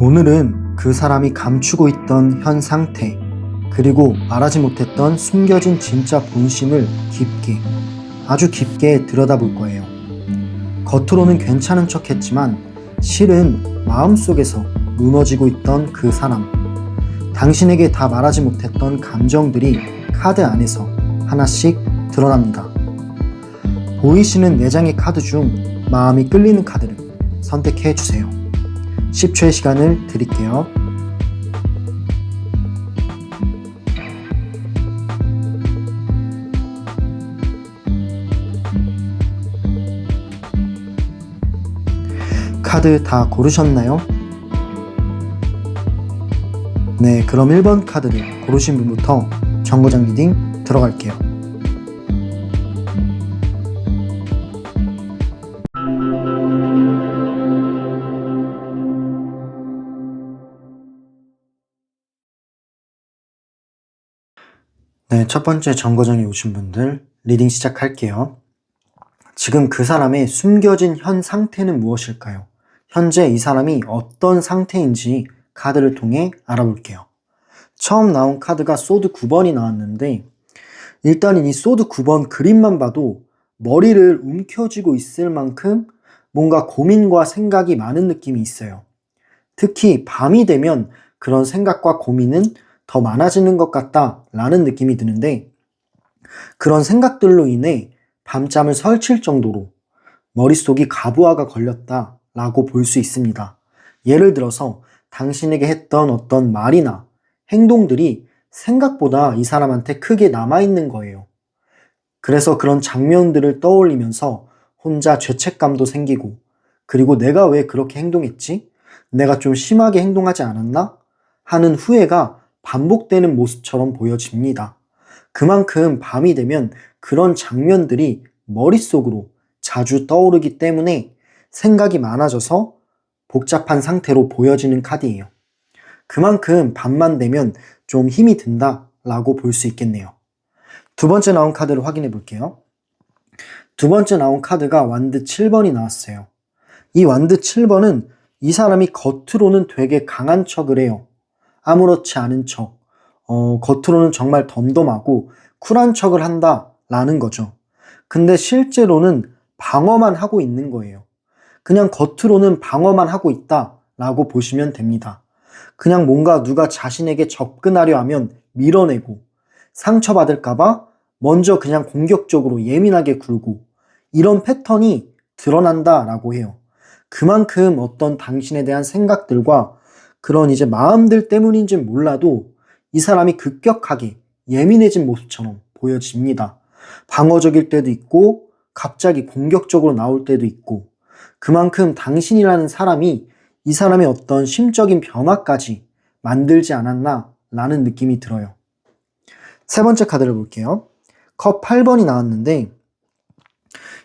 오늘은 그 사람이 감추고 있던 현 상태, 그리고 말하지 못했던 숨겨진 진짜 본심을 깊게, 아주 깊게 들여다볼 거예요. 겉으로는 괜찮은 척 했지만 실은 마음속에서 무너지고 있던 그 사람, 당신에게 다 말하지 못했던 감정들이 카드 안에서 하나씩 드러납니다. 보이시는 4장의 카드 중 마음이 끌리는 카드를 선택해 주세요. 10초의 시간을 드릴게요. 카드 다 고르셨나요? 네, 그럼 1번 카드를 고르신 분부터 정거장 리딩 들어갈게요. 네, 첫 번째 정거장에 오신 분들 리딩 시작할게요. 지금 그 사람의 숨겨진 현 상태는 무엇일까요? 현재 이 사람이 어떤 상태인지 카드를 통해 알아볼게요. 처음 나온 카드가 소드 9번이 나왔는데 일단은 이 소드 9번 그림만 봐도 머리를 움켜쥐고 있을 만큼 뭔가 고민과 생각이 많은 느낌이 있어요. 특히 밤이 되면 그런 생각과 고민은 더 많아지는 것 같다라는 느낌이 드는데 그런 생각들로 인해 밤잠을 설칠 정도로 머릿속이 가부화가 걸렸다라고 볼 수 있습니다. 예를 들어서 당신에게 했던 어떤 말이나 행동들이 생각보다 이 사람한테 크게 남아있는 거예요. 그래서 그런 장면들을 떠올리면서 혼자 죄책감도 생기고 그리고 내가 왜 그렇게 행동했지? 내가 좀 심하게 행동하지 않았나? 하는 후회가 반복되는 모습처럼 보여집니다. 그만큼 밤이 되면 그런 장면들이 머릿속으로 자주 떠오르기 때문에 생각이 많아져서 복잡한 상태로 보여지는 카드예요. 그만큼 밤만 되면 좀 힘이 든다라고 볼 수 있겠네요. 두 번째 나온 카드를 확인해 볼게요. 두 번째 나온 카드가 완드 7번이 나왔어요. 이 완드 7번은 이 사람이 겉으로는 되게 강한 척을 해요. 아무렇지 않은 척, 겉으로는 정말 덤덤하고 쿨한 척을 한다라는 거죠. 근데 실제로는 방어만 하고 있는 거예요. 그냥 겉으로는 방어만 하고 있다라고 보시면 됩니다. 그냥 뭔가 누가 자신에게 접근하려 하면 밀어내고 상처받을까봐 먼저 그냥 공격적으로 예민하게 굴고 이런 패턴이 드러난다라고 해요. 그만큼 어떤 당신에 대한 생각들과 그런 이제 마음들 때문인지는 몰라도 이 사람이 급격하게 예민해진 모습처럼 보여집니다. 방어적일 때도 있고 갑자기 공격적으로 나올 때도 있고 그만큼 당신이라는 사람이 이 사람의 어떤 심적인 변화까지 만들지 않았나 라는 느낌이 들어요. 세 번째 카드를 볼게요. 컵 8번이 나왔는데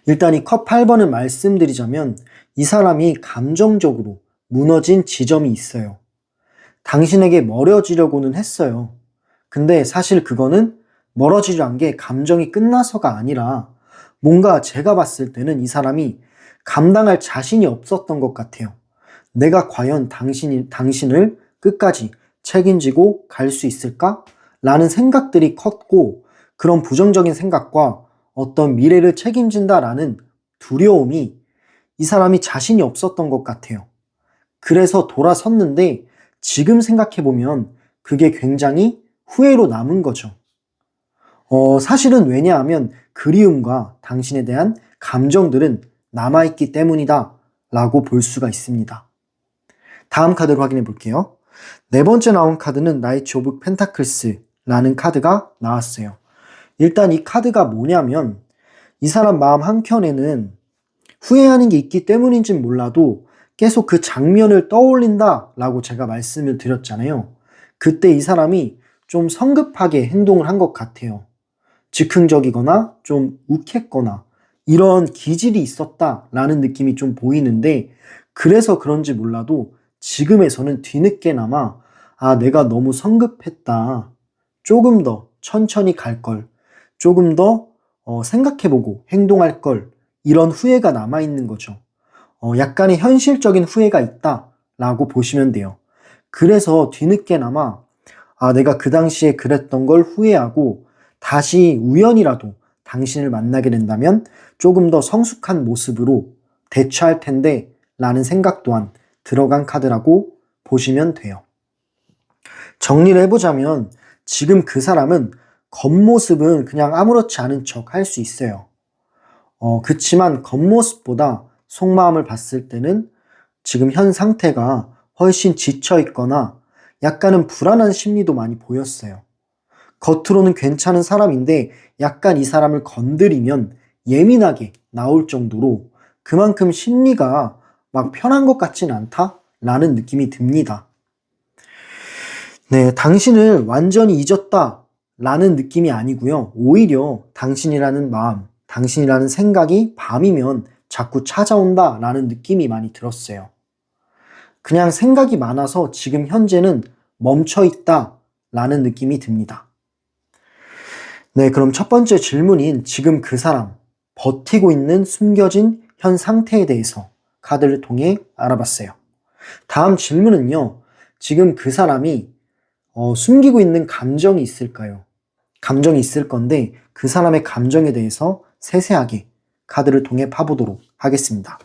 일단 이 컵 8번을 말씀드리자면 이 사람이 감정적으로 무너진 지점이 있어요. 당신에게 멀어지려고는 했어요. 근데 사실 그거는 멀어지려 한 게 감정이 끝나서가 아니라 뭔가 제가 봤을 때는 이 사람이 감당할 자신이 없었던 것 같아요. 내가 과연 당신을 끝까지 책임지고 갈 수 있을까? 라는 생각들이 컸고 그런 부정적인 생각과 어떤 미래를 책임진다라는 두려움이 이 사람이 자신이 없었던 것 같아요. 그래서 돌아섰는데 지금 생각해보면 그게 굉장히 후회로 남은 거죠. 사실은 왜냐하면 그리움과 당신에 대한 감정들은 남아있기 때문이다 라고 볼 수가 있습니다. 다음 카드를 확인해 볼게요. 네 번째 나온 카드는 나이트 오브 펜타클스라는 카드가 나왔어요. 일단 이 카드가 뭐냐면 이 사람 마음 한켠에는 후회하는 게 있기 때문인지는 몰라도 계속 그 장면을 떠올린다 라고 제가 말씀을 드렸잖아요. 그때 이 사람이 좀 성급하게 행동을 한 것 같아요. 즉흥적이거나 좀 욱했거나 이런 기질이 있었다라는 느낌이 좀 보이는데 그래서 그런지 몰라도 지금에서는 뒤늦게나마 내가 너무 성급했다. 조금 더 천천히 갈 걸. 조금 더 생각해보고 행동할 걸. 이런 후회가 남아있는 거죠. 약간의 현실적인 후회가 있다라고 보시면 돼요. 그래서 뒤늦게나마 내가 그 당시에 그랬던 걸 후회하고 다시 우연이라도 당신을 만나게 된다면 조금 더 성숙한 모습으로 대처할 텐데 라는 생각 또한 들어간 카드라고 보시면 돼요. 정리를 해보자면 지금 그 사람은 겉모습은 그냥 아무렇지 않은 척 할 수 있어요. 그치만 겉모습보다 속마음을 봤을 때는 지금 현 상태가 훨씬 지쳐 있거나 약간은 불안한 심리도 많이 보였어요. 겉으로는 괜찮은 사람인데 약간 이 사람을 건드리면 예민하게 나올 정도로 그만큼 심리가 막 편한 것 같진 않다라는 느낌이 듭니다. 네, 당신을 완전히 잊었다라는 느낌이 아니고요. 오히려 당신이라는 마음, 당신이라는 생각이 밤이면 자꾸 찾아온다라는 느낌이 많이 들었어요. 그냥 생각이 많아서 지금 현재는 멈춰있다라는 느낌이 듭니다. 네, 그럼 첫 번째 질문인 지금 그 사람, 버티고 있는 숨겨진 현 상태에 대해서 카드를 통해 알아봤어요. 다음 질문은요, 지금 그 사람이 숨기고 있는 감정이 있을까요? 감정이 있을 건데 그 사람의 감정에 대해서 세세하게 카드를 통해 파보도록 하겠습니다.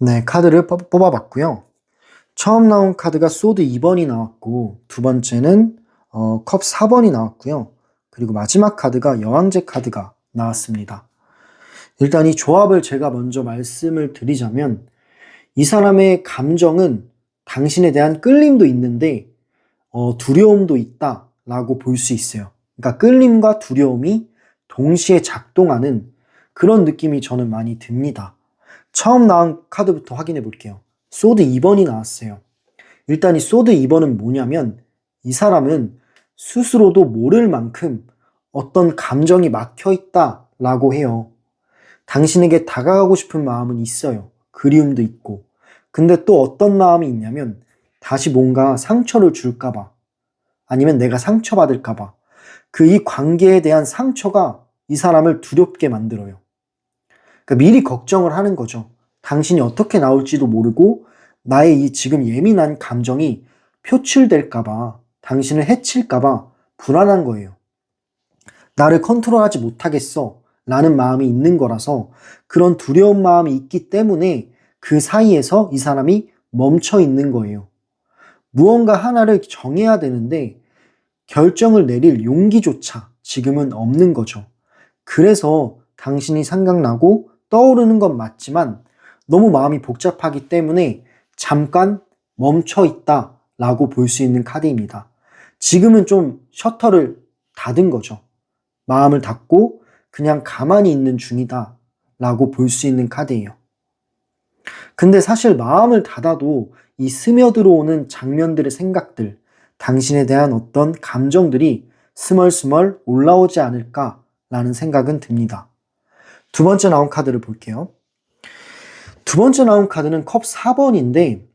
네, 카드를 뽑아봤고요. 처음 나온 카드가 소드 2번이 나왔고 두 번째는 컵 4번이 나왔고요. 그리고 마지막 카드가 여왕제 카드가 나왔습니다. 일단 이 조합을 제가 먼저 말씀을 드리자면 이 사람의 감정은 당신에 대한 끌림도 있는데 두려움도 있다라고 볼 수 있어요. 그러니까 끌림과 두려움이 동시에 작동하는 그런 느낌이 저는 많이 듭니다. 처음 나온 카드부터 확인해 볼게요. 소드 2번이 나왔어요. 일단 이 소드 2번은 뭐냐면 이 사람은 스스로도 모를 만큼 어떤 감정이 막혀 있다라고 해요. 당신에게 다가가고 싶은 마음은 있어요. 그리움도 있고. 근데 또 어떤 마음이 있냐면 다시 뭔가 상처를 줄까봐 아니면 내가 상처받을까봐 그 이 관계에 대한 상처가 이 사람을 두렵게 만들어요. 그러니까 미리 걱정을 하는 거죠. 당신이 어떻게 나올지도 모르고 나의 이 지금 예민한 감정이 표출될까봐 당신을 해칠까봐 불안한 거예요. 나를 컨트롤하지 못하겠어 라는 마음이 있는 거라서 그런 두려운 마음이 있기 때문에 그 사이에서 이 사람이 멈춰 있는 거예요. 무언가 하나를 정해야 되는데 결정을 내릴 용기조차 지금은 없는 거죠. 그래서 당신이 생각나고 떠오르는 건 맞지만 너무 마음이 복잡하기 때문에 잠깐 멈춰 있다 라고 볼 수 있는 카드입니다. 지금은 좀 셔터를 닫은 거죠. 마음을 닫고 그냥 가만히 있는 중이다 라고 볼 수 있는 카드예요. 근데 사실 마음을 닫아도 이 스며들어오는 장면들의 생각들, 당신에 대한 어떤 감정들이 스멀스멀 올라오지 않을까라는 생각은 듭니다. 두 번째 나온 카드를 볼게요. 두 번째 나온 카드는 컵 4번인데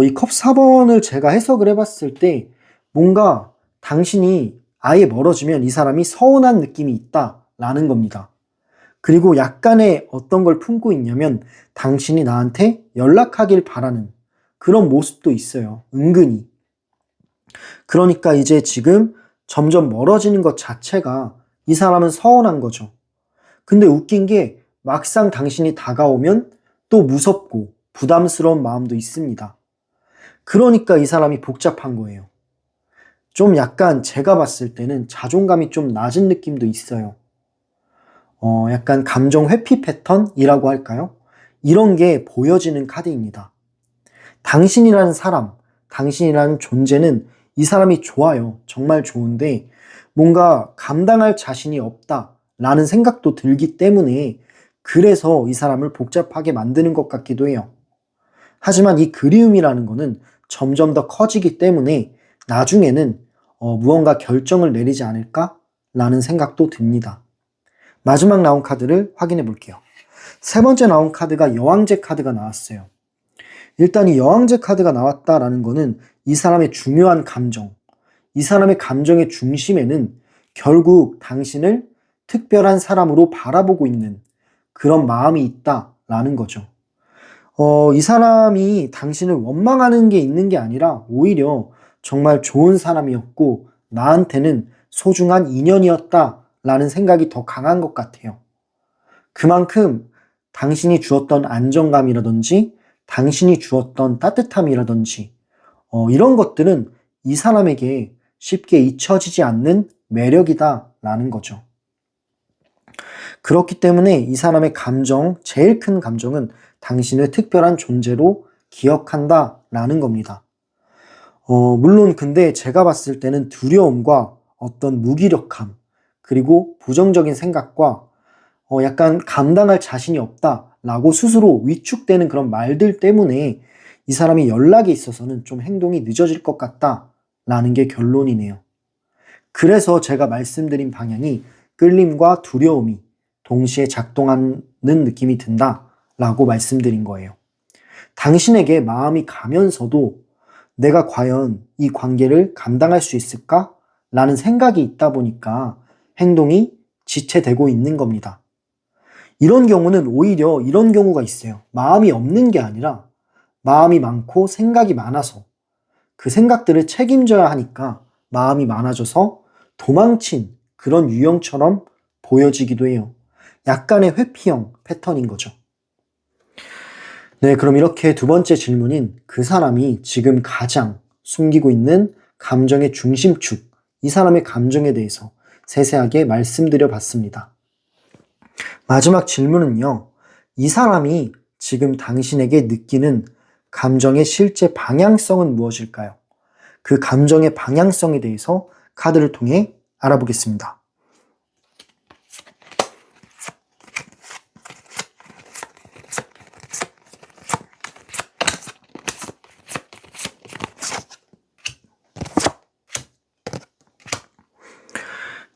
이 컵 4번을 제가 해석을 해봤을 때 뭔가 당신이 아예 멀어지면 이 사람이 서운한 느낌이 있다라는 겁니다. 그리고 약간의 어떤 걸 품고 있냐면 당신이 나한테 연락하길 바라는 그런 모습도 있어요. 은근히. 그러니까 이제 지금 점점 멀어지는 것 자체가 이 사람은 서운한 거죠. 근데 웃긴 게 막상 당신이 다가오면 또 무섭고 부담스러운 마음도 있습니다. 그러니까 이 사람이 복잡한 거예요. 좀 약간 제가 봤을 때는 자존감이 좀 낮은 느낌도 있어요. 약간 감정 회피 패턴이라고 할까요? 이런 게 보여지는 카드입니다. 당신이라는 사람, 당신이라는 존재는 이 사람이 좋아요. 정말 좋은데 뭔가 감당할 자신이 없다라는 생각도 들기 때문에 그래서 이 사람을 복잡하게 만드는 것 같기도 해요. 하지만 이 그리움이라는 거는 점점 더 커지기 때문에 나중에는 무언가 결정을 내리지 않을까라는 생각도 듭니다. 마지막 나온 카드를 확인해 볼게요. 세 번째 나온 카드가 여왕제 카드가 나왔어요. 일단 이 여왕제 카드가 나왔다라는 거는 이 사람의 중요한 감정, 이 사람의 감정의 중심에는 결국 당신을 특별한 사람으로 바라보고 있는 그런 마음이 있다라는 거죠. 이 사람이 당신을 원망하는 게 있는 게 아니라 오히려 정말 좋은 사람이었고 나한테는 소중한 인연이었다라는 생각이 더 강한 것 같아요. 그만큼 당신이 주었던 안정감이라든지 당신이 주었던 따뜻함이라든지 이런 것들은 이 사람에게 쉽게 잊혀지지 않는 매력이다라는 거죠. 그렇기 때문에 이 사람의 감정, 제일 큰 감정은 당신을 특별한 존재로 기억한다라는 겁니다. 물론 근데 제가 봤을 때는 두려움과 어떤 무기력함, 그리고 부정적인 생각과 약간 감당할 자신이 없다라고 스스로 위축되는 그런 말들 때문에 이 사람이 연락에 있어서는 좀 행동이 늦어질 것 같다라는 게 결론이네요. 그래서 제가 말씀드린 방향이 끌림과 두려움이 동시에 작동하는 느낌이 든다라고 말씀드린 거예요. 당신에게 마음이 가면서도 내가 과연 이 관계를 감당할 수 있을까? 라는 생각이 있다 보니까 행동이 지체되고 있는 겁니다. 이런 경우는 오히려 이런 경우가 있어요. 마음이 없는 게 아니라 마음이 많고 생각이 많아서 그 생각들을 책임져야 하니까 마음이 많아져서 도망친 그런 유형처럼 보여지기도 해요. 약간의 회피형 패턴인 거죠. 네, 그럼 이렇게 두 번째 질문인 그 사람이 지금 가장 숨기고 있는 감정의 중심축, 이 사람의 감정에 대해서 세세하게 말씀드려 봤습니다. 마지막 질문은요, 이 사람이 지금 당신에게 느끼는 감정의 실제 방향성은 무엇일까요? 그 감정의 방향성에 대해서 카드를 통해 알아보겠습니다.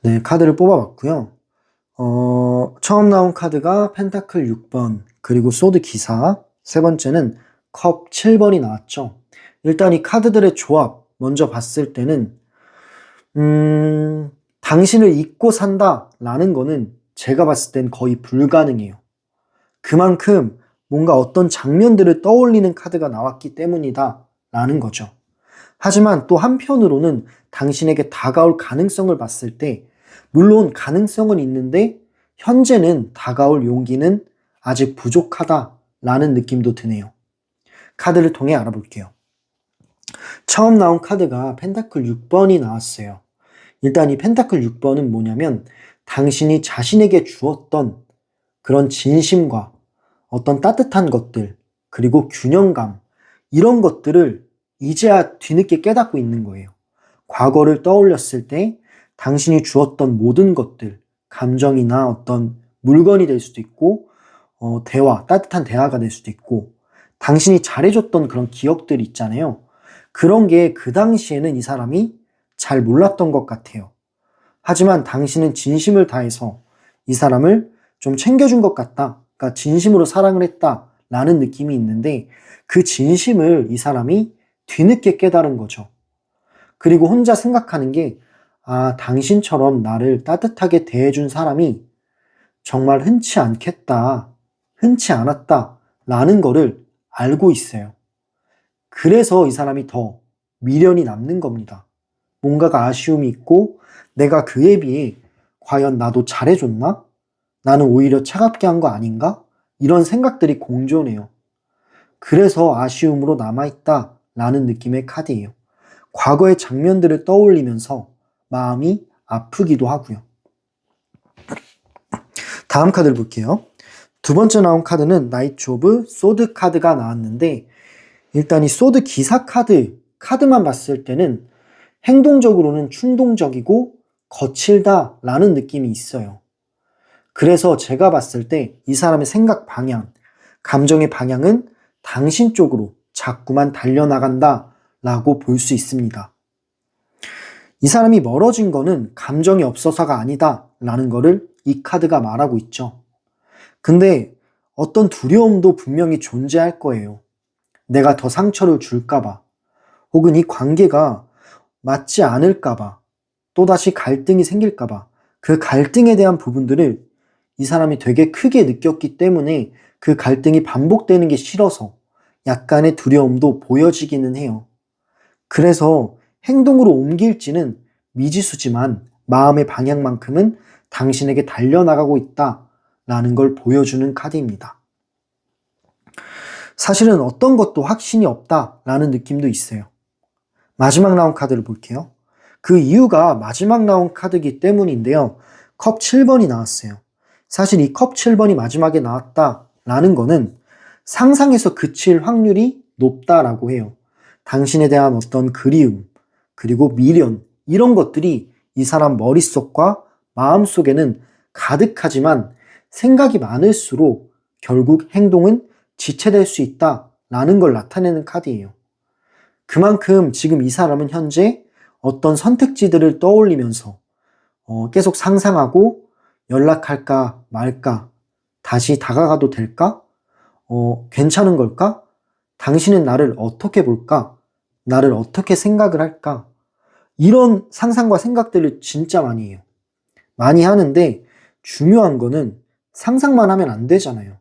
네, 카드를 뽑아봤고요. 처음 나온 카드가 펜타클 6번, 그리고 소드 기사, 세 번째는 컵 7번이 나왔죠. 일단 이 카드들의 조합, 먼저 봤을 때는 당신을 잊고 산다라는 거는 제가 봤을 땐 거의 불가능해요. 그만큼 뭔가 어떤 장면들을 떠올리는 카드가 나왔기 때문이다라는 거죠. 하지만 또 한편으로는 당신에게 다가올 가능성을 봤을 때 물론 가능성은 있는데 현재는 다가올 용기는 아직 부족하다라는 느낌도 드네요. 카드를 통해 알아볼게요. 처음 나온 카드가 펜타클 6번이 나왔어요. 일단 이 펜타클 6번은 뭐냐면 당신이 자신에게 주었던 그런 진심과 어떤 따뜻한 것들, 그리고 균형감, 이런 것들을 이제야 뒤늦게 깨닫고 있는 거예요. 과거를 떠올렸을 때 당신이 주었던 모든 것들, 감정이나 어떤 물건이 될 수도 있고, 대화, 따뜻한 대화가 될 수도 있고, 당신이 잘해줬던 그런 기억들이 있잖아요. 그런 게 그 당시에는 이 사람이 잘 몰랐던 것 같아요. 하지만 당신은 진심을 다해서 이 사람을 좀 챙겨준 것 같다. 그러니까 진심으로 사랑을 했다라는 느낌이 있는데 그 진심을 이 사람이 뒤늦게 깨달은 거죠. 그리고 혼자 생각하는 게 당신처럼 나를 따뜻하게 대해준 사람이 정말 흔치 않겠다, 흔치 않았다 라는 거를 알고 있어요. 그래서 이 사람이 더 미련이 남는 겁니다. 뭔가가 아쉬움이 있고 내가 그에 비해 과연 나도 잘해줬나? 나는 오히려 차갑게 한 거 아닌가? 이런 생각들이 공존해요. 그래서 아쉬움으로 남아있다 라는 느낌의 카드예요. 과거의 장면들을 떠올리면서 마음이 아프기도 하고요. 다음 카드를 볼게요. 두 번째 나온 카드는 나이트 오브 소드 카드가 나왔는데 일단 이 소드 기사 카드만 봤을 때는 행동적으로는 충동적이고 거칠다라는 느낌이 있어요. 그래서 제가 봤을 때 이 사람의 생각 방향, 감정의 방향은 당신 쪽으로 자꾸만 달려나간다라고 볼 수 있습니다. 이 사람이 멀어진 거는 감정이 없어서가 아니다라는 거를 이 카드가 말하고 있죠. 근데 어떤 두려움도 분명히 존재할 거예요. 내가 더 상처를 줄까봐, 혹은 이 관계가 맞지 않을까봐, 또다시 갈등이 생길까봐, 그 갈등에 대한 부분들을 이 사람이 되게 크게 느꼈기 때문에 그 갈등이 반복되는 게 싫어서 약간의 두려움도 보여지기는 해요. 그래서 행동으로 옮길지는 미지수지만 마음의 방향만큼은 당신에게 달려나가고 있다라는 걸 보여주는 카드입니다. 사실은 어떤 것도 확신이 없다라는 느낌도 있어요. 마지막 나온 카드를 볼게요. 그 이유가 마지막 나온 카드이기 때문인데요. 컵 7번이 나왔어요. 사실 이 컵 7번이 마지막에 나왔다라는 거는 상상에서 그칠 확률이 높다라고 해요. 당신에 대한 어떤 그리움, 그리고 미련, 이런 것들이 이 사람 머릿속과 마음속에는 가득하지만 생각이 많을수록 결국 행동은 지체될 수 있다라는 걸 나타내는 카드예요. 그만큼 지금 이 사람은 현재 어떤 선택지들을 떠올리면서 계속 상상하고 연락할까 말까, 다시 다가가도 될까? 괜찮은 걸까? 당신은 나를 어떻게 볼까? 나를 어떻게 생각을 할까? 이런 상상과 생각들을 진짜 많이 해요. 많이 하는데 중요한 거는 상상만 하면 안 되잖아요.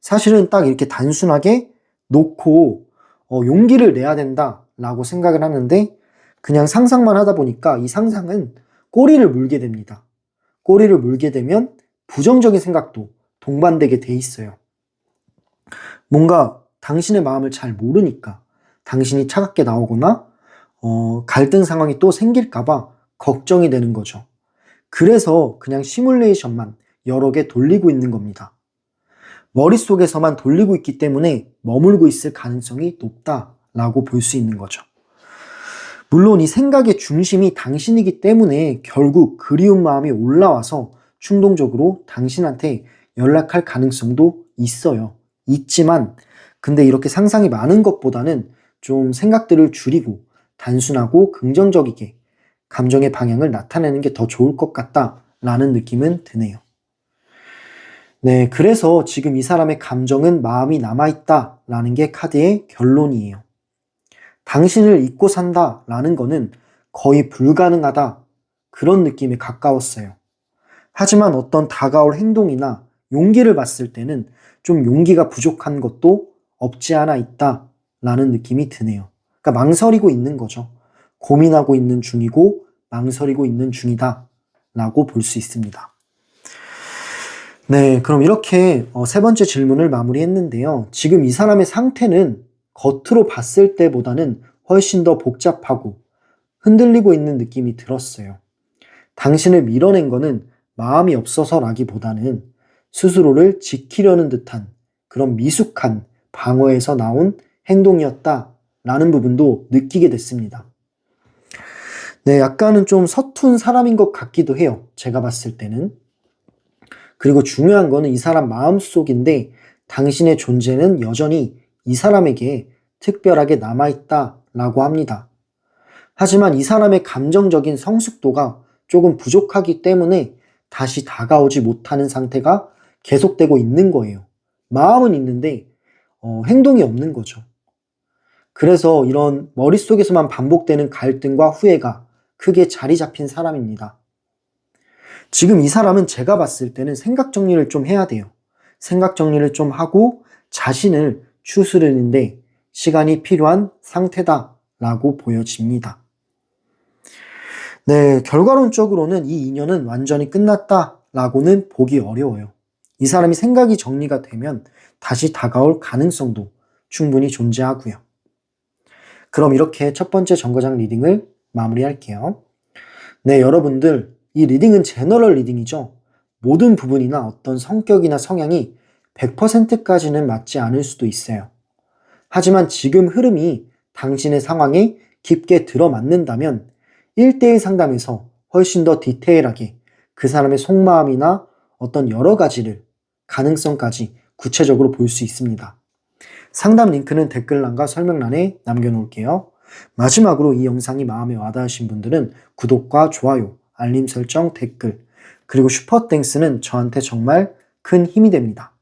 사실은 딱 이렇게 단순하게 놓고 용기를 내야 된다라고 생각을 하는데 그냥 상상만 하다 보니까 이 상상은 꼬리를 물게 됩니다. 꼬리를 물게 되면 부정적인 생각도 동반되게 돼 있어요. 뭔가 당신의 마음을 잘 모르니까 당신이 차갑게 나오거나 갈등 상황이 또 생길까봐 걱정이 되는 거죠. 그래서 그냥 시뮬레이션만 여러 개 돌리고 있는 겁니다. 머릿속에서만 돌리고 있기 때문에 머물고 있을 가능성이 높다라고 볼 수 있는 거죠. 물론 이 생각의 중심이 당신이기 때문에 결국 그리운 마음이 올라와서 충동적으로 당신한테 연락할 가능성도 있어요. 있지만 근데 이렇게 상상이 많은 것보다는 좀 생각들을 줄이고 단순하고 긍정적이게 감정의 방향을 나타내는 게 더 좋을 것 같다라는 느낌은 드네요. 네, 그래서 지금 이 사람의 감정은 마음이 남아있다라는 게 카드의 결론이에요. 당신을 잊고 산다라는 거는 거의 불가능하다, 그런 느낌에 가까웠어요. 하지만 어떤 다가올 행동이나 용기를 봤을 때는 좀 용기가 부족한 것도 없지 않아 있다라는 느낌이 드네요. 그러니까 망설이고 있는 거죠. 고민하고 있는 중이고 망설이고 있는 중이다 라고 볼 수 있습니다. 네, 그럼 이렇게 세 번째 질문을 마무리했는데요. 지금 이 사람의 상태는 겉으로 봤을 때보다는 훨씬 더 복잡하고 흔들리고 있는 느낌이 들었어요. 당신을 밀어낸 거는 마음이 없어서라기보다는 스스로를 지키려는 듯한 그런 미숙한 방어에서 나온 행동이었다라는 부분도 느끼게 됐습니다. 네, 약간은 좀 서툰 사람인 것 같기도 해요. 제가 봤을 때는. 그리고 중요한 거는 이 사람 마음속인데 당신의 존재는 여전히 이 사람에게 특별하게 남아있다라고 합니다. 하지만 이 사람의 감정적인 성숙도가 조금 부족하기 때문에 다시 다가오지 못하는 상태가 계속되고 있는 거예요. 마음은 있는데 행동이 없는 거죠. 그래서 이런 머릿속에서만 반복되는 갈등과 후회가 크게 자리 잡힌 사람입니다. 지금 이 사람은 제가 봤을 때는 생각 정리를 좀 해야 돼요. 생각 정리를 좀 하고 자신을 추스르는데 시간이 필요한 상태다라고 보여집니다. 네, 결과론적으로는 이 인연은 완전히 끝났다라고는 보기 어려워요. 이 사람이 생각이 정리가 되면 다시 다가올 가능성도 충분히 존재하고요. 그럼 이렇게 첫 번째 정거장 리딩을 마무리할게요. 네, 여러분들 이 리딩은 제너럴 리딩이죠. 모든 부분이나 어떤 성격이나 성향이 100%까지는 맞지 않을 수도 있어요. 하지만 지금 흐름이 당신의 상황에 깊게 들어맞는다면 1대1 상담에서 훨씬 더 디테일하게 그 사람의 속마음이나 어떤 여러 가지를 가능성까지 구체적으로 볼 수 있습니다. 상담 링크는 댓글란과 설명란에 남겨놓을게요. 마지막으로 이 영상이 마음에 와닿으신 분들은 구독과 좋아요, 알림 설정, 댓글, 그리고 슈퍼땡스는 저한테 정말 큰 힘이 됩니다.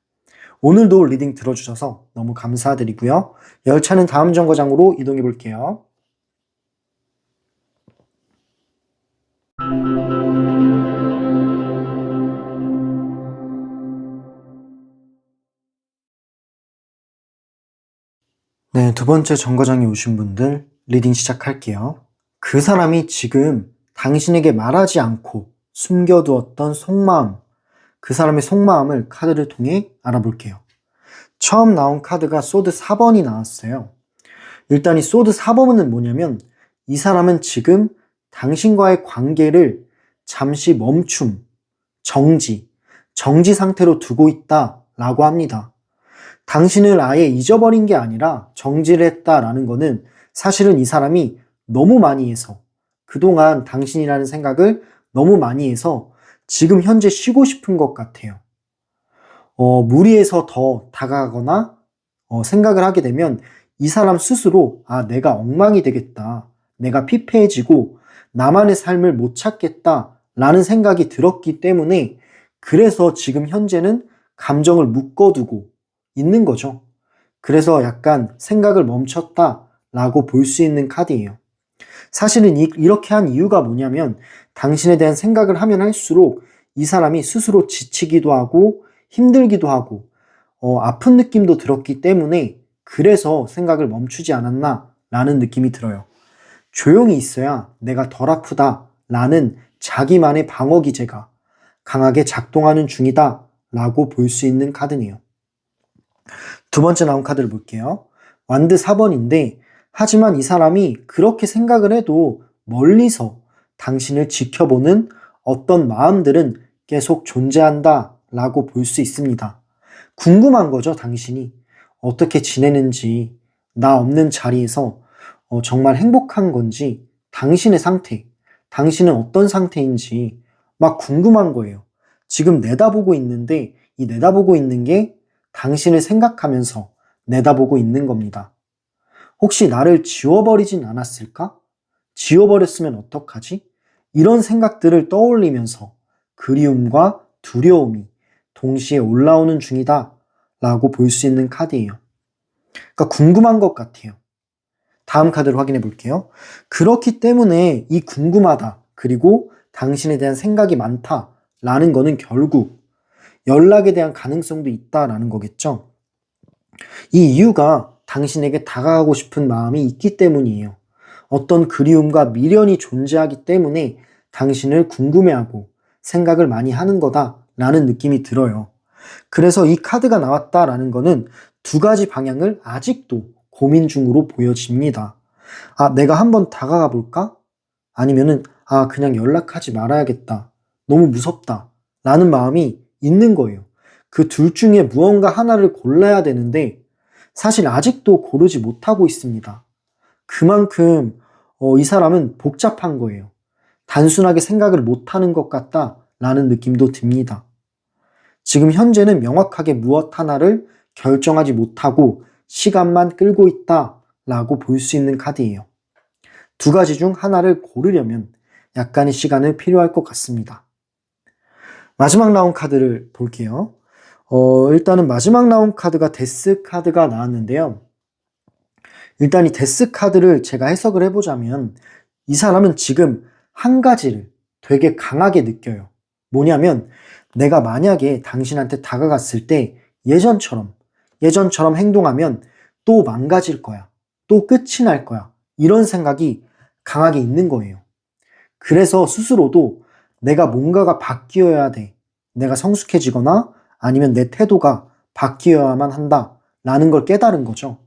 오늘도 리딩 들어주셔서 너무 감사드리고요. 열차는 다음 정거장으로 이동해 볼게요. 네, 두 번째 정거장에 오신 분들 리딩 시작할게요. 그 사람이 지금 당신에게 말하지 않고 숨겨두었던 속마음, 그 사람의 속마음을 카드를 통해 알아볼게요. 처음 나온 카드가 소드 4번이 나왔어요. 일단 이 소드 4번은 뭐냐면 이 사람은 지금 당신과의 관계를 잠시 멈춤, 정지 상태로 두고 있다라고 합니다. 당신을 아예 잊어버린 게 아니라 정지를 했다라는 거는 사실은 이 사람이 너무 많이 해서 그동안 당신이라는 생각을 너무 많이 해서 지금 현재 쉬고 싶은 것 같아요. 무리해서 더 다가가거나 생각을 하게 되면 이 사람 스스로 내가 엉망이 되겠다. 내가 피폐해지고 나만의 삶을 못 찾겠다라는 생각이 들었기 때문에 그래서 지금 현재는 감정을 묶어두고 있는 거죠. 그래서 약간 생각을 멈췄다라고 볼 수 있는 카드예요. 사실은 이렇게 한 이유가 뭐냐면 당신에 대한 생각을 하면 할수록 이 사람이 스스로 지치기도 하고 힘들기도 하고 아픈 느낌도 들었기 때문에 그래서 생각을 멈추지 않았나 라는 느낌이 들어요. 조용히 있어야 내가 덜 아프다 라는 자기만의 방어 기제가 강하게 작동하는 중이다 라고 볼 수 있는 카드네요. 두 번째 나온 카드를 볼게요. 완드 4번인데 하지만 이 사람이 그렇게 생각을 해도 멀리서 당신을 지켜보는 어떤 마음들은 계속 존재한다 라고 볼 수 있습니다. 궁금한 거죠, 당신이. 어떻게 지내는지, 나 없는 자리에서 정말 행복한 건지, 당신의 상태, 당신은 어떤 상태인지 막 궁금한 거예요. 지금 내다보고 있는데 이 내다보고 있는 게 당신을 생각하면서 내다보고 있는 겁니다. 혹시 나를 지워버리진 않았을까? 지워버렸으면 어떡하지? 이런 생각들을 떠올리면서 그리움과 두려움이 동시에 올라오는 중이다 라고 볼 수 있는 카드예요. 그러니까 궁금한 것 같아요. 다음 카드를 확인해 볼게요. 그렇기 때문에 이 궁금하다 그리고 당신에 대한 생각이 많다 라는 거는 결국 연락에 대한 가능성도 있다라는 거겠죠. 이 이유가 당신에게 다가가고 싶은 마음이 있기 때문이에요. 어떤 그리움과 미련이 존재하기 때문에 당신을 궁금해하고 생각을 많이 하는 거다라는 느낌이 들어요. 그래서 이 카드가 나왔다라는 거는 두 가지 방향을 아직도 고민 중으로 보여집니다. 내가 한번 다가가 볼까? 아니면은 그냥 연락하지 말아야겠다. 너무 무섭다. 라는 마음이 있는 거예요. 그 둘 중에 무언가 하나를 골라야 되는데 사실 아직도 고르지 못하고 있습니다. 그만큼 이 사람은 복잡한 거예요. 단순하게 생각을 못하는 것 같다라는 느낌도 듭니다. 지금 현재는 명확하게 무엇 하나를 결정하지 못하고 시간만 끌고 있다라고 볼 수 있는 카드예요. 두 가지 중 하나를 고르려면 약간의 시간을 필요할 것 같습니다. 마지막 나온 카드를 볼게요. 일단은 마지막 나온 카드가 데스 카드가 나왔는데요. 일단 이 데스 카드를 제가 해석을 해보자면 이 사람은 지금 한 가지를 되게 강하게 느껴요. 뭐냐면 내가 만약에 당신한테 다가갔을 때 예전처럼 행동하면 또 망가질 거야. 또 끝이 날 거야. 이런 생각이 강하게 있는 거예요. 그래서 스스로도 내가 뭔가가 바뀌어야 돼. 내가 성숙해지거나 아니면 내 태도가 바뀌어야만 한다라는 걸 깨달은 거죠.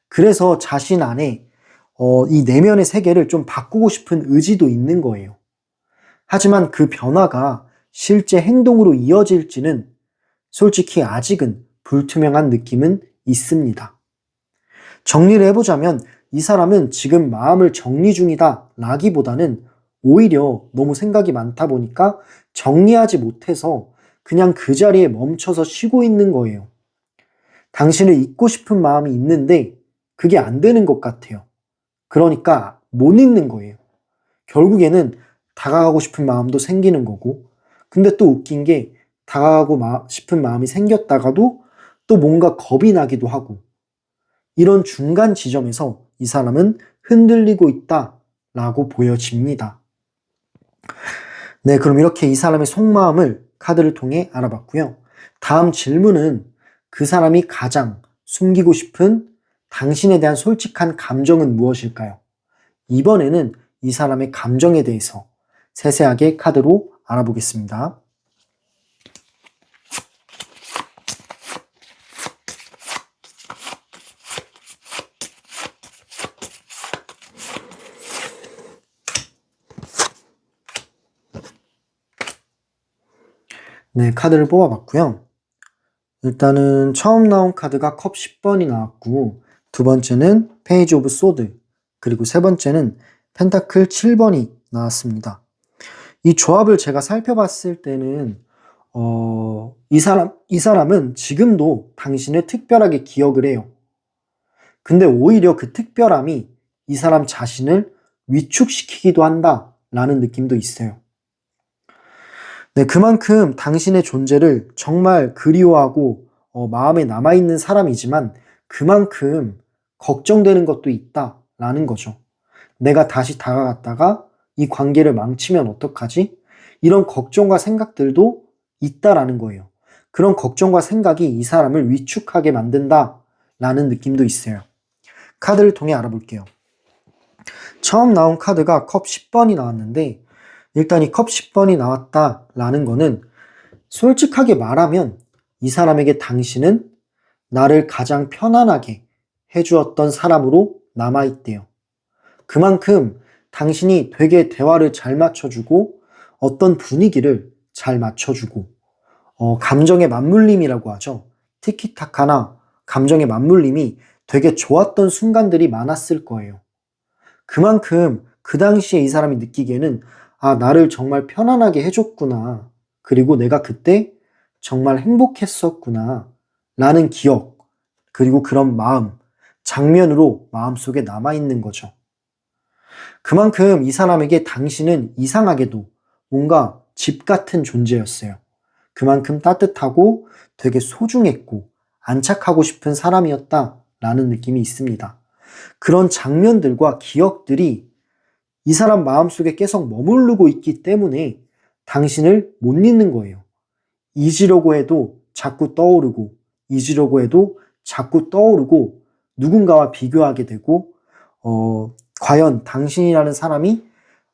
그래서 자신 안에 이 내면의 세계를 좀 바꾸고 싶은 의지도 있는 거예요. 하지만 그 변화가 실제 행동으로 이어질지는 솔직히 아직은 불투명한 느낌은 있습니다. 정리를 해보자면 이 사람은 지금 마음을 정리 중이다 라기보다는 오히려 너무 생각이 많다 보니까 정리하지 못해서 그냥 그 자리에 멈춰서 쉬고 있는 거예요. 당신을 잊고 싶은 마음이 있는데 그게 안 되는 것 같아요. 그러니까 못 잊는 거예요. 결국에는 다가가고 싶은 마음도 생기는 거고 근데 또 웃긴 게 다가가고 싶은 마음이 생겼다가도 또 뭔가 겁이 나기도 하고, 이런 중간 지점에서 이 사람은 흔들리고 있다라고 보여집니다. 네, 그럼 이렇게 이 사람의 속마음을 카드를 통해 알아봤고요. 다음 질문은 그 사람이 가장 숨기고 싶은 당신에 대한 솔직한 감정은 무엇일까요? 이번에는 이 사람의 감정에 대해서 세세하게 카드로 알아보겠습니다. 네, 카드를 뽑아봤고요. 일단은 처음 나온 카드가 컵 10번이 나왔고, 두 번째는 페이지 오브 소드, 그리고 세 번째는 펜타클 7번이 나왔습니다. 이 조합을 제가 살펴봤을 때는 이 사람은 지금도 당신을 특별하게 기억을 해요. 근데 오히려 그 특별함이 이 사람 자신을 위축시키기도 한다라는 느낌도 있어요. 네, 그만큼 당신의 존재를 정말 그리워하고 마음에 남아있는 사람이지만 그만큼 걱정되는 것도 있다라는 거죠. 내가 다시 다가갔다가 이 관계를 망치면 어떡하지? 이런 걱정과 생각들도 있다라는 거예요. 그런 걱정과 생각이 이 사람을 위축하게 만든다라는 느낌도 있어요. 카드를 통해 알아볼게요. 처음 나온 카드가 컵 10번이 나왔는데 일단 이 컵 10번이 나왔다라는 거는 솔직하게 말하면 이 사람에게 당신은 나를 가장 편안하게 해주었던 사람으로 남아있대요. 그만큼 당신이 되게 대화를 잘 맞춰주고 어떤 분위기를 잘 맞춰주고 감정의 맞물림이라고 하죠. 티키타카나 감정의 맞물림이 되게 좋았던 순간들이 많았을 거예요. 그만큼 그 당시에 이 사람이 느끼기에는 아, 나를 정말 편안하게 해줬구나. 그리고 내가 그때 정말 행복했었구나. 라는 기억, 그리고 그런 마음, 장면으로 마음속에 남아있는 거죠. 그만큼 이 사람에게 당신은 이상하게도 뭔가 집 같은 존재였어요. 그만큼 따뜻하고 되게 소중했고 안착하고 싶은 사람이었다라는 느낌이 있습니다. 그런 장면들과 기억들이 이 사람 마음속에 계속 머무르고 있기 때문에 당신을 못 잊는 거예요. 잊으려고 해도 자꾸 떠오르고 잊으려고 해도 자꾸 떠오르고 누군가와 비교하게 되고 과연 당신이라는 사람이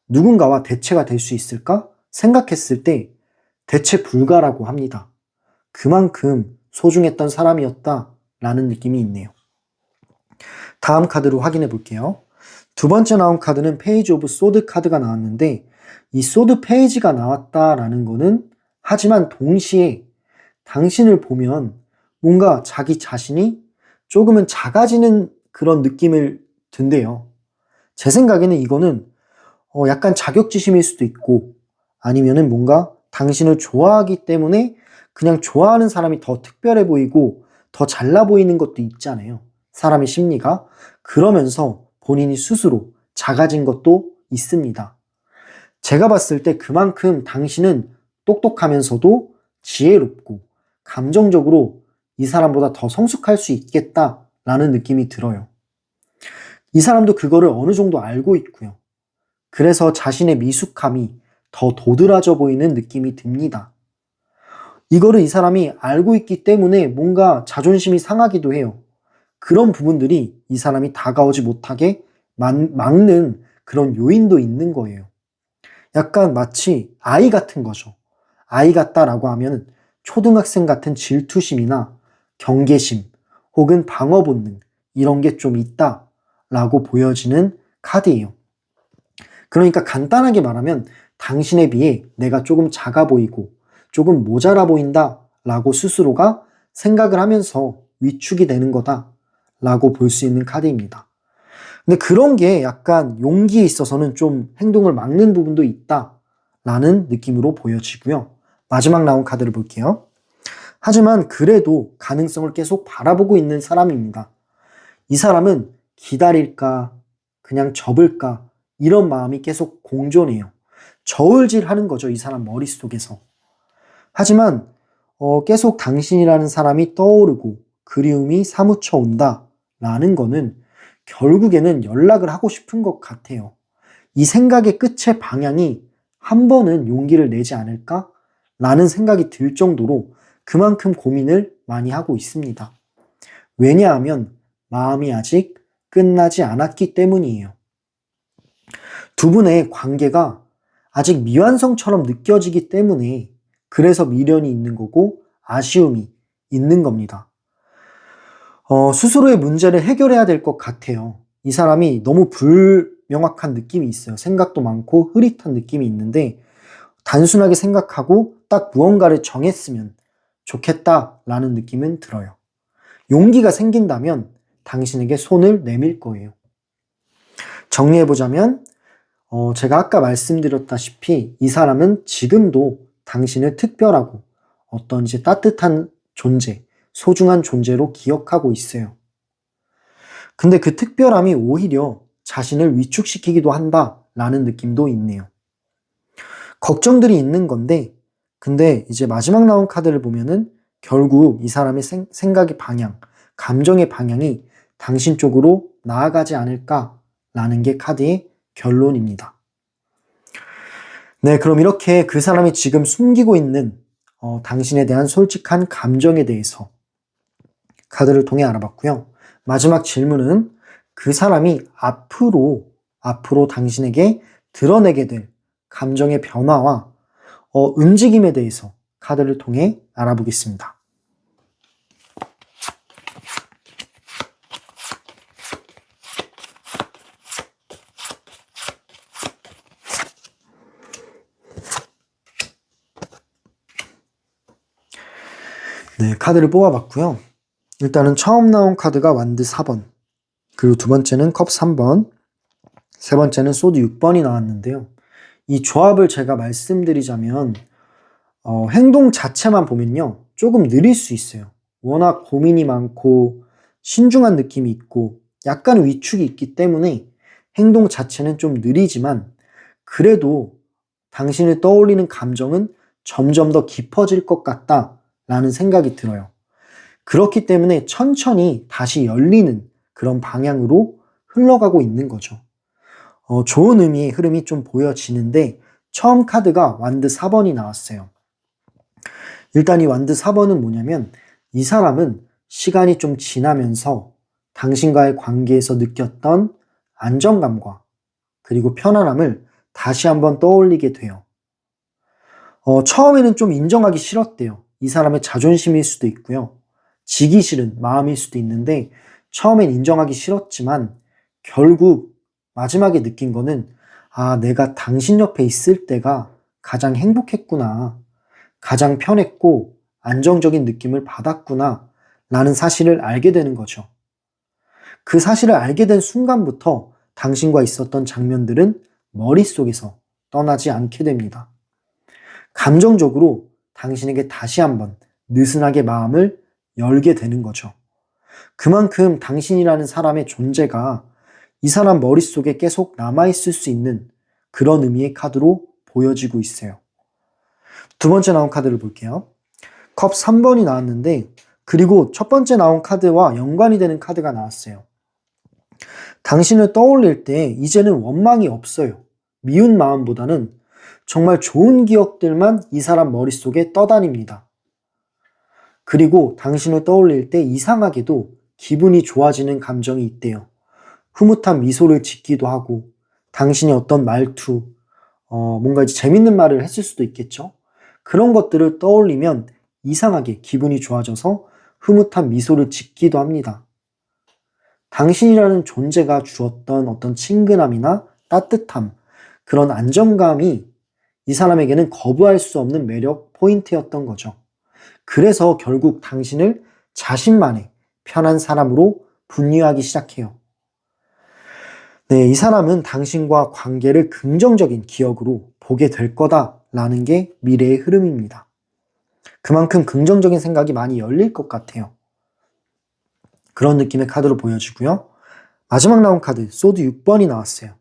누군가와 대체가 될 수 있을까? 생각했을 때 대체 불가라고 합니다. 그만큼 소중했던 사람이었다라는 느낌이 있네요. 다음 카드로 확인해 볼게요. 두 번째 나온 카드는 페이지 오브 소드 카드가 나왔는데 이 소드 페이지가 나왔다라는 거는 하지만 동시에 당신을 보면 뭔가 자기 자신이 조금은 작아지는 그런 느낌을 든대요. 제 생각에는 이거는 약간 자격지심일 수도 있고 아니면은 뭔가 당신을 좋아하기 때문에 그냥 좋아하는 사람이 더 특별해 보이고 더 잘나 보이는 것도 있잖아요. 사람의 심리가. 그러면서 본인이 스스로 작아진 것도 있습니다. 제가 봤을 때 그만큼 당신은 똑똑하면서도 지혜롭고 감정적으로 이 사람보다 더 성숙할 수 있겠다라는 느낌이 들어요. 이 사람도 그거를 어느 정도 알고 있고요. 그래서 자신의 미숙함이 더 도드라져 보이는 느낌이 듭니다. 이거를 이 사람이 알고 있기 때문에 뭔가 자존심이 상하기도 해요. 그런 부분들이 이 사람이 다가오지 못하게 막는 그런 요인도 있는 거예요. 약간 마치 아이 같은 거죠. 아이 같다라고 하면 초등학생 같은 질투심이나 경계심 혹은 방어 본능 이런 게 좀 있다라고 보여지는 카드예요. 그러니까 간단하게 말하면 당신에 비해 내가 조금 작아 보이고 조금 모자라 보인다라고 스스로가 생각을 하면서 위축이 되는 거다라고 볼 수 있는 카드입니다. 근데 그런 게 약간 용기에 있어서는 좀 행동을 막는 부분도 있다라는 느낌으로 보여지고요. 마지막 나온 카드를 볼게요. 하지만 그래도 가능성을 계속 바라보고 있는 사람입니다. 이 사람은 기다릴까, 그냥 접을까, 이런 마음이 계속 공존해요. 저울질하는 거죠, 이 사람 머릿속에서. 하지만 계속 당신이라는 사람이 떠오르고 그리움이 사무쳐 온다 라는 거는 결국에는 연락을 하고 싶은 것 같아요. 이 생각의 끝의 방향이 한 번은 용기를 내지 않을까? 라는 생각이 들 정도로 그만큼 고민을 많이 하고 있습니다. 왜냐하면 마음이 아직 끝나지 않았기 때문이에요. 두 분의 관계가 아직 미완성처럼 느껴지기 때문에 그래서 미련이 있는 거고 아쉬움이 있는 겁니다. 스스로의 문제를 해결해야 될 것 같아요. 이 사람이 너무 불명확한 느낌이 있어요. 생각도 많고 흐릿한 느낌이 있는데 단순하게 생각하고 딱 무언가를 정했으면 좋겠다라는 느낌은 들어요. 용기가 생긴다면 당신에게 손을 내밀 거예요. 정리해보자면 제가 아까 말씀드렸다시피 이 사람은 지금도 당신을 특별하고 어떤 이제 따뜻한 존재, 소중한 존재로 기억하고 있어요. 근데 그 특별함이 오히려 자신을 위축시키기도 한다라는 느낌도 있네요. 걱정들이 있는 건데, 근데 이제 마지막 나온 카드를 보면은 결국 이 사람의 생각의 방향, 감정의 방향이 당신 쪽으로 나아가지 않을까라는 게 카드의 결론입니다. 네, 그럼 이렇게 그 사람이 지금 숨기고 있는 당신에 대한 솔직한 감정에 대해서 카드를 통해 알아봤고요. 마지막 질문은 그 사람이 앞으로 당신에게 드러내게 될 감정의 변화와 움직임에 대해서 카드를 통해 알아보겠습니다. 네, 카드를 뽑아봤고요. 일단은 처음 나온 카드가 완드 4번, 그리고 두 번째는 컵 3번, 세 번째는 소드 6번이 나왔는데요. 이 조합을 제가 말씀드리자면 행동 자체만 보면요, 조금 느릴 수 있어요. 워낙 고민이 많고 신중한 느낌이 있고 약간 위축이 있기 때문에 행동 자체는 좀 느리지만 그래도 당신을 떠올리는 감정은 점점 더 깊어질 것 같다라는 생각이 들어요. 그렇기 때문에 천천히 다시 열리는 그런 방향으로 흘러가고 있는 거죠. 좋은 의미의 흐름이 좀 보여지는데 처음 카드가 완드 4번이 나왔어요. 일단 이 완드 4번은 뭐냐면 이 사람은 시간이 좀 지나면서 당신과의 관계에서 느꼈던 안정감과 그리고 편안함을 다시 한번 떠올리게 돼요. 처음에는 좀 인정하기 싫었대요. 이 사람의 자존심일 수도 있고요. 지기 싫은 마음일 수도 있는데 처음엔 인정하기 싫었지만 결국 마지막에 느낀 거는 내가 당신 옆에 있을 때가 가장 행복했구나. 가장 편했고 안정적인 느낌을 받았구나 라는 사실을 알게 되는 거죠. 그 사실을 알게 된 순간부터 당신과 있었던 장면들은 머릿속에서 떠나지 않게 됩니다. 감정적으로 당신에게 다시 한번 느슨하게 마음을 열게 되는 거죠. 그만큼 당신이라는 사람의 존재가 이 사람 머릿속에 계속 남아있을 수 있는 그런 의미의 카드로 보여지고 있어요. 두 번째 나온 카드를 볼게요. 컵 3번이 나왔는데 그리고 첫 번째 나온 카드와 연관이 되는 카드가 나왔어요. 당신을 떠올릴 때 이제는 원망이 없어요. 미운 마음보다는 정말 좋은 기억들만 이 사람 머릿속에 떠다닙니다. 그리고 당신을 떠올릴 때 이상하게도 기분이 좋아지는 감정이 있대요. 흐뭇한 미소를 짓기도 하고 당신이 어떤 말투, 뭔가 이제 재밌는 말을 했을 수도 있겠죠. 그런 것들을 떠올리면 이상하게 기분이 좋아져서 흐뭇한 미소를 짓기도 합니다. 당신이라는 존재가 주었던 어떤 친근함이나 따뜻함, 그런 안정감이 이 사람에게는 거부할 수 없는 매력 포인트였던 거죠. 그래서 결국 당신을 자신만의 편한 사람으로 분류하기 시작해요. 네, 이 사람은 당신과 관계를 긍정적인 기억으로 보게 될 거다라는 게 미래의 흐름입니다. 그만큼 긍정적인 생각이 많이 열릴 것 같아요. 그런 느낌의 카드로 보여지고요. 마지막 나온 카드, 소드 6번이 나왔어요.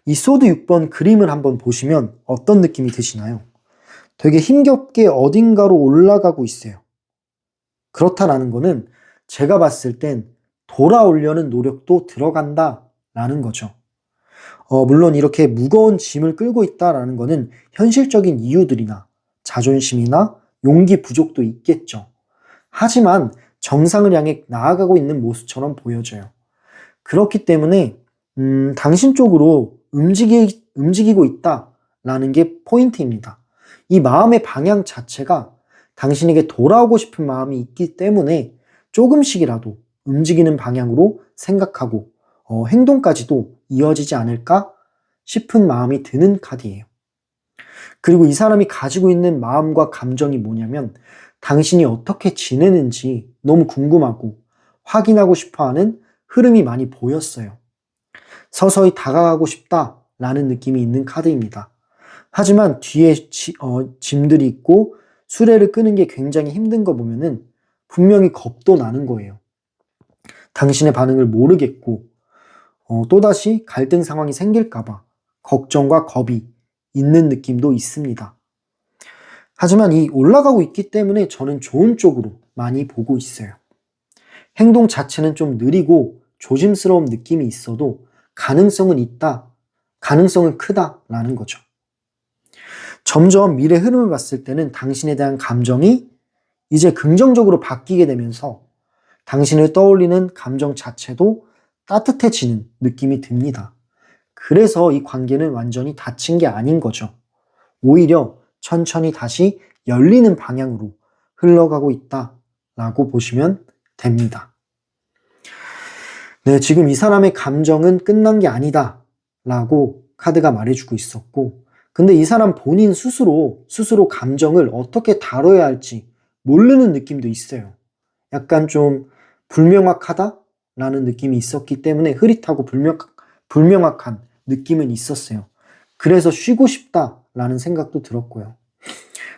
이 소드 6번 그림을 한번 보시면 어떤 느낌이 드시나요? 되게 힘겹게 어딘가로 올라가고 있어요. 그렇다라는 거는 제가 봤을 땐 돌아오려는 노력도 들어간다라는 거죠. 물론 이렇게 무거운 짐을 끌고 있다라는 거는 현실적인 이유들이나 자존심이나 용기 부족도 있겠죠. 하지만 정상을 향해 나아가고 있는 모습처럼 보여져요. 그렇기 때문에 당신 쪽으로 움직이고 있다라는 게 포인트입니다. 이 마음의 방향 자체가 당신에게 돌아오고 싶은 마음이 있기 때문에 조금씩이라도 움직이는 방향으로 생각하고 행동까지도 이어지지 않을까 싶은 마음이 드는 카드예요. 그리고 이 사람이 가지고 있는 마음과 감정이 뭐냐면 당신이 어떻게 지내는지 너무 궁금하고 확인하고 싶어하는 흐름이 많이 보였어요. 서서히 다가가고 싶다라는 느낌이 있는 카드입니다. 하지만 뒤에 짐들이 있고 수레를 끄는 게 굉장히 힘든 거 보면은 분명히 겁도 나는 거예요. 당신의 반응을 모르겠고 또다시 갈등 상황이 생길까봐 걱정과 겁이 있는 느낌도 있습니다. 하지만 이 올라가고 있기 때문에 저는 좋은 쪽으로 많이 보고 있어요. 행동 자체는 좀 느리고 조심스러운 느낌이 있어도 가능성은 있다, 가능성은 크다라는 거죠. 점점 미래 흐름을 봤을 때는 당신에 대한 감정이 이제 긍정적으로 바뀌게 되면서 당신을 떠올리는 감정 자체도 따뜻해지는 느낌이 듭니다. 그래서 이 관계는 완전히 닫힌 게 아닌 거죠. 오히려 천천히 다시 열리는 방향으로 흘러가고 있다라고 보시면 됩니다. 네, 지금 이 사람의 감정은 끝난 게 아니다 라고 카드가 말해주고 있었고, 근데 이 사람 본인 스스로 감정을 어떻게 다뤄야 할지 모르는 느낌도 있어요. 약간 좀 불명확하다라는 느낌이 있었기 때문에 흐릿하고 불명확한 느낌은 있었어요. 그래서 쉬고 싶다라는 생각도 들었고요.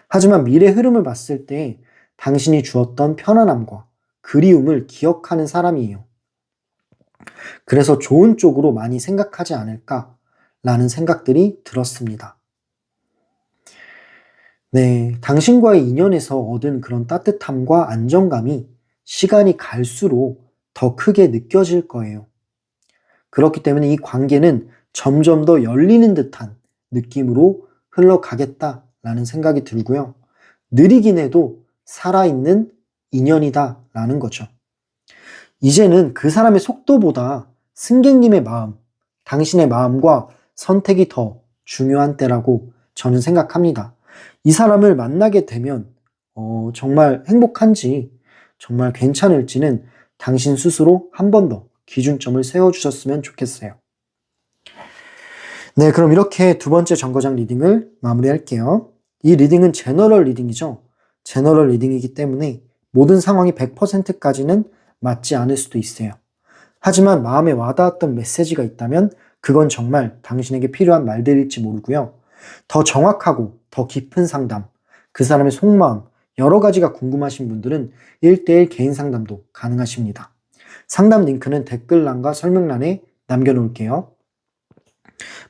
하지만 미래 흐름을 봤을 때 당신이 주었던 편안함과 그리움을 기억하는 사람이에요. 그래서 좋은 쪽으로 많이 생각하지 않을까라는 생각들이 들었습니다. 네, 당신과의 인연에서 얻은 그런 따뜻함과 안정감이 시간이 갈수록 더 크게 느껴질 거예요. 그렇기 때문에 이 관계는 점점 더 열리는 듯한 느낌으로 흘러가겠다라는 생각이 들고요. 느리긴 해도 살아있는 인연이다라는 거죠. 이제는 그 사람의 속도보다 승객님의 마음, 당신의 마음과 선택이 더 중요한 때라고 저는 생각합니다. 이 사람을 만나게 되면 정말 행복한지 정말 괜찮을지는 당신 스스로 한 번 더 기준점을 세워주셨으면 좋겠어요. 네, 그럼 이렇게 두 번째 정거장 리딩을 마무리할게요. 이 리딩은 제너럴 리딩이죠. 제너럴 리딩이기 때문에 모든 상황이 100%까지는 맞지 않을 수도 있어요. 하지만 마음에 와닿았던 메시지가 있다면 그건 정말 당신에게 필요한 말들일지 모르고요. 더 정확하고 더 깊은 상담, 그 사람의 속마음, 여러 가지가 궁금하신 분들은 1:1 개인 상담도 가능하십니다. 상담 링크는 댓글란과 설명란에 남겨놓을게요.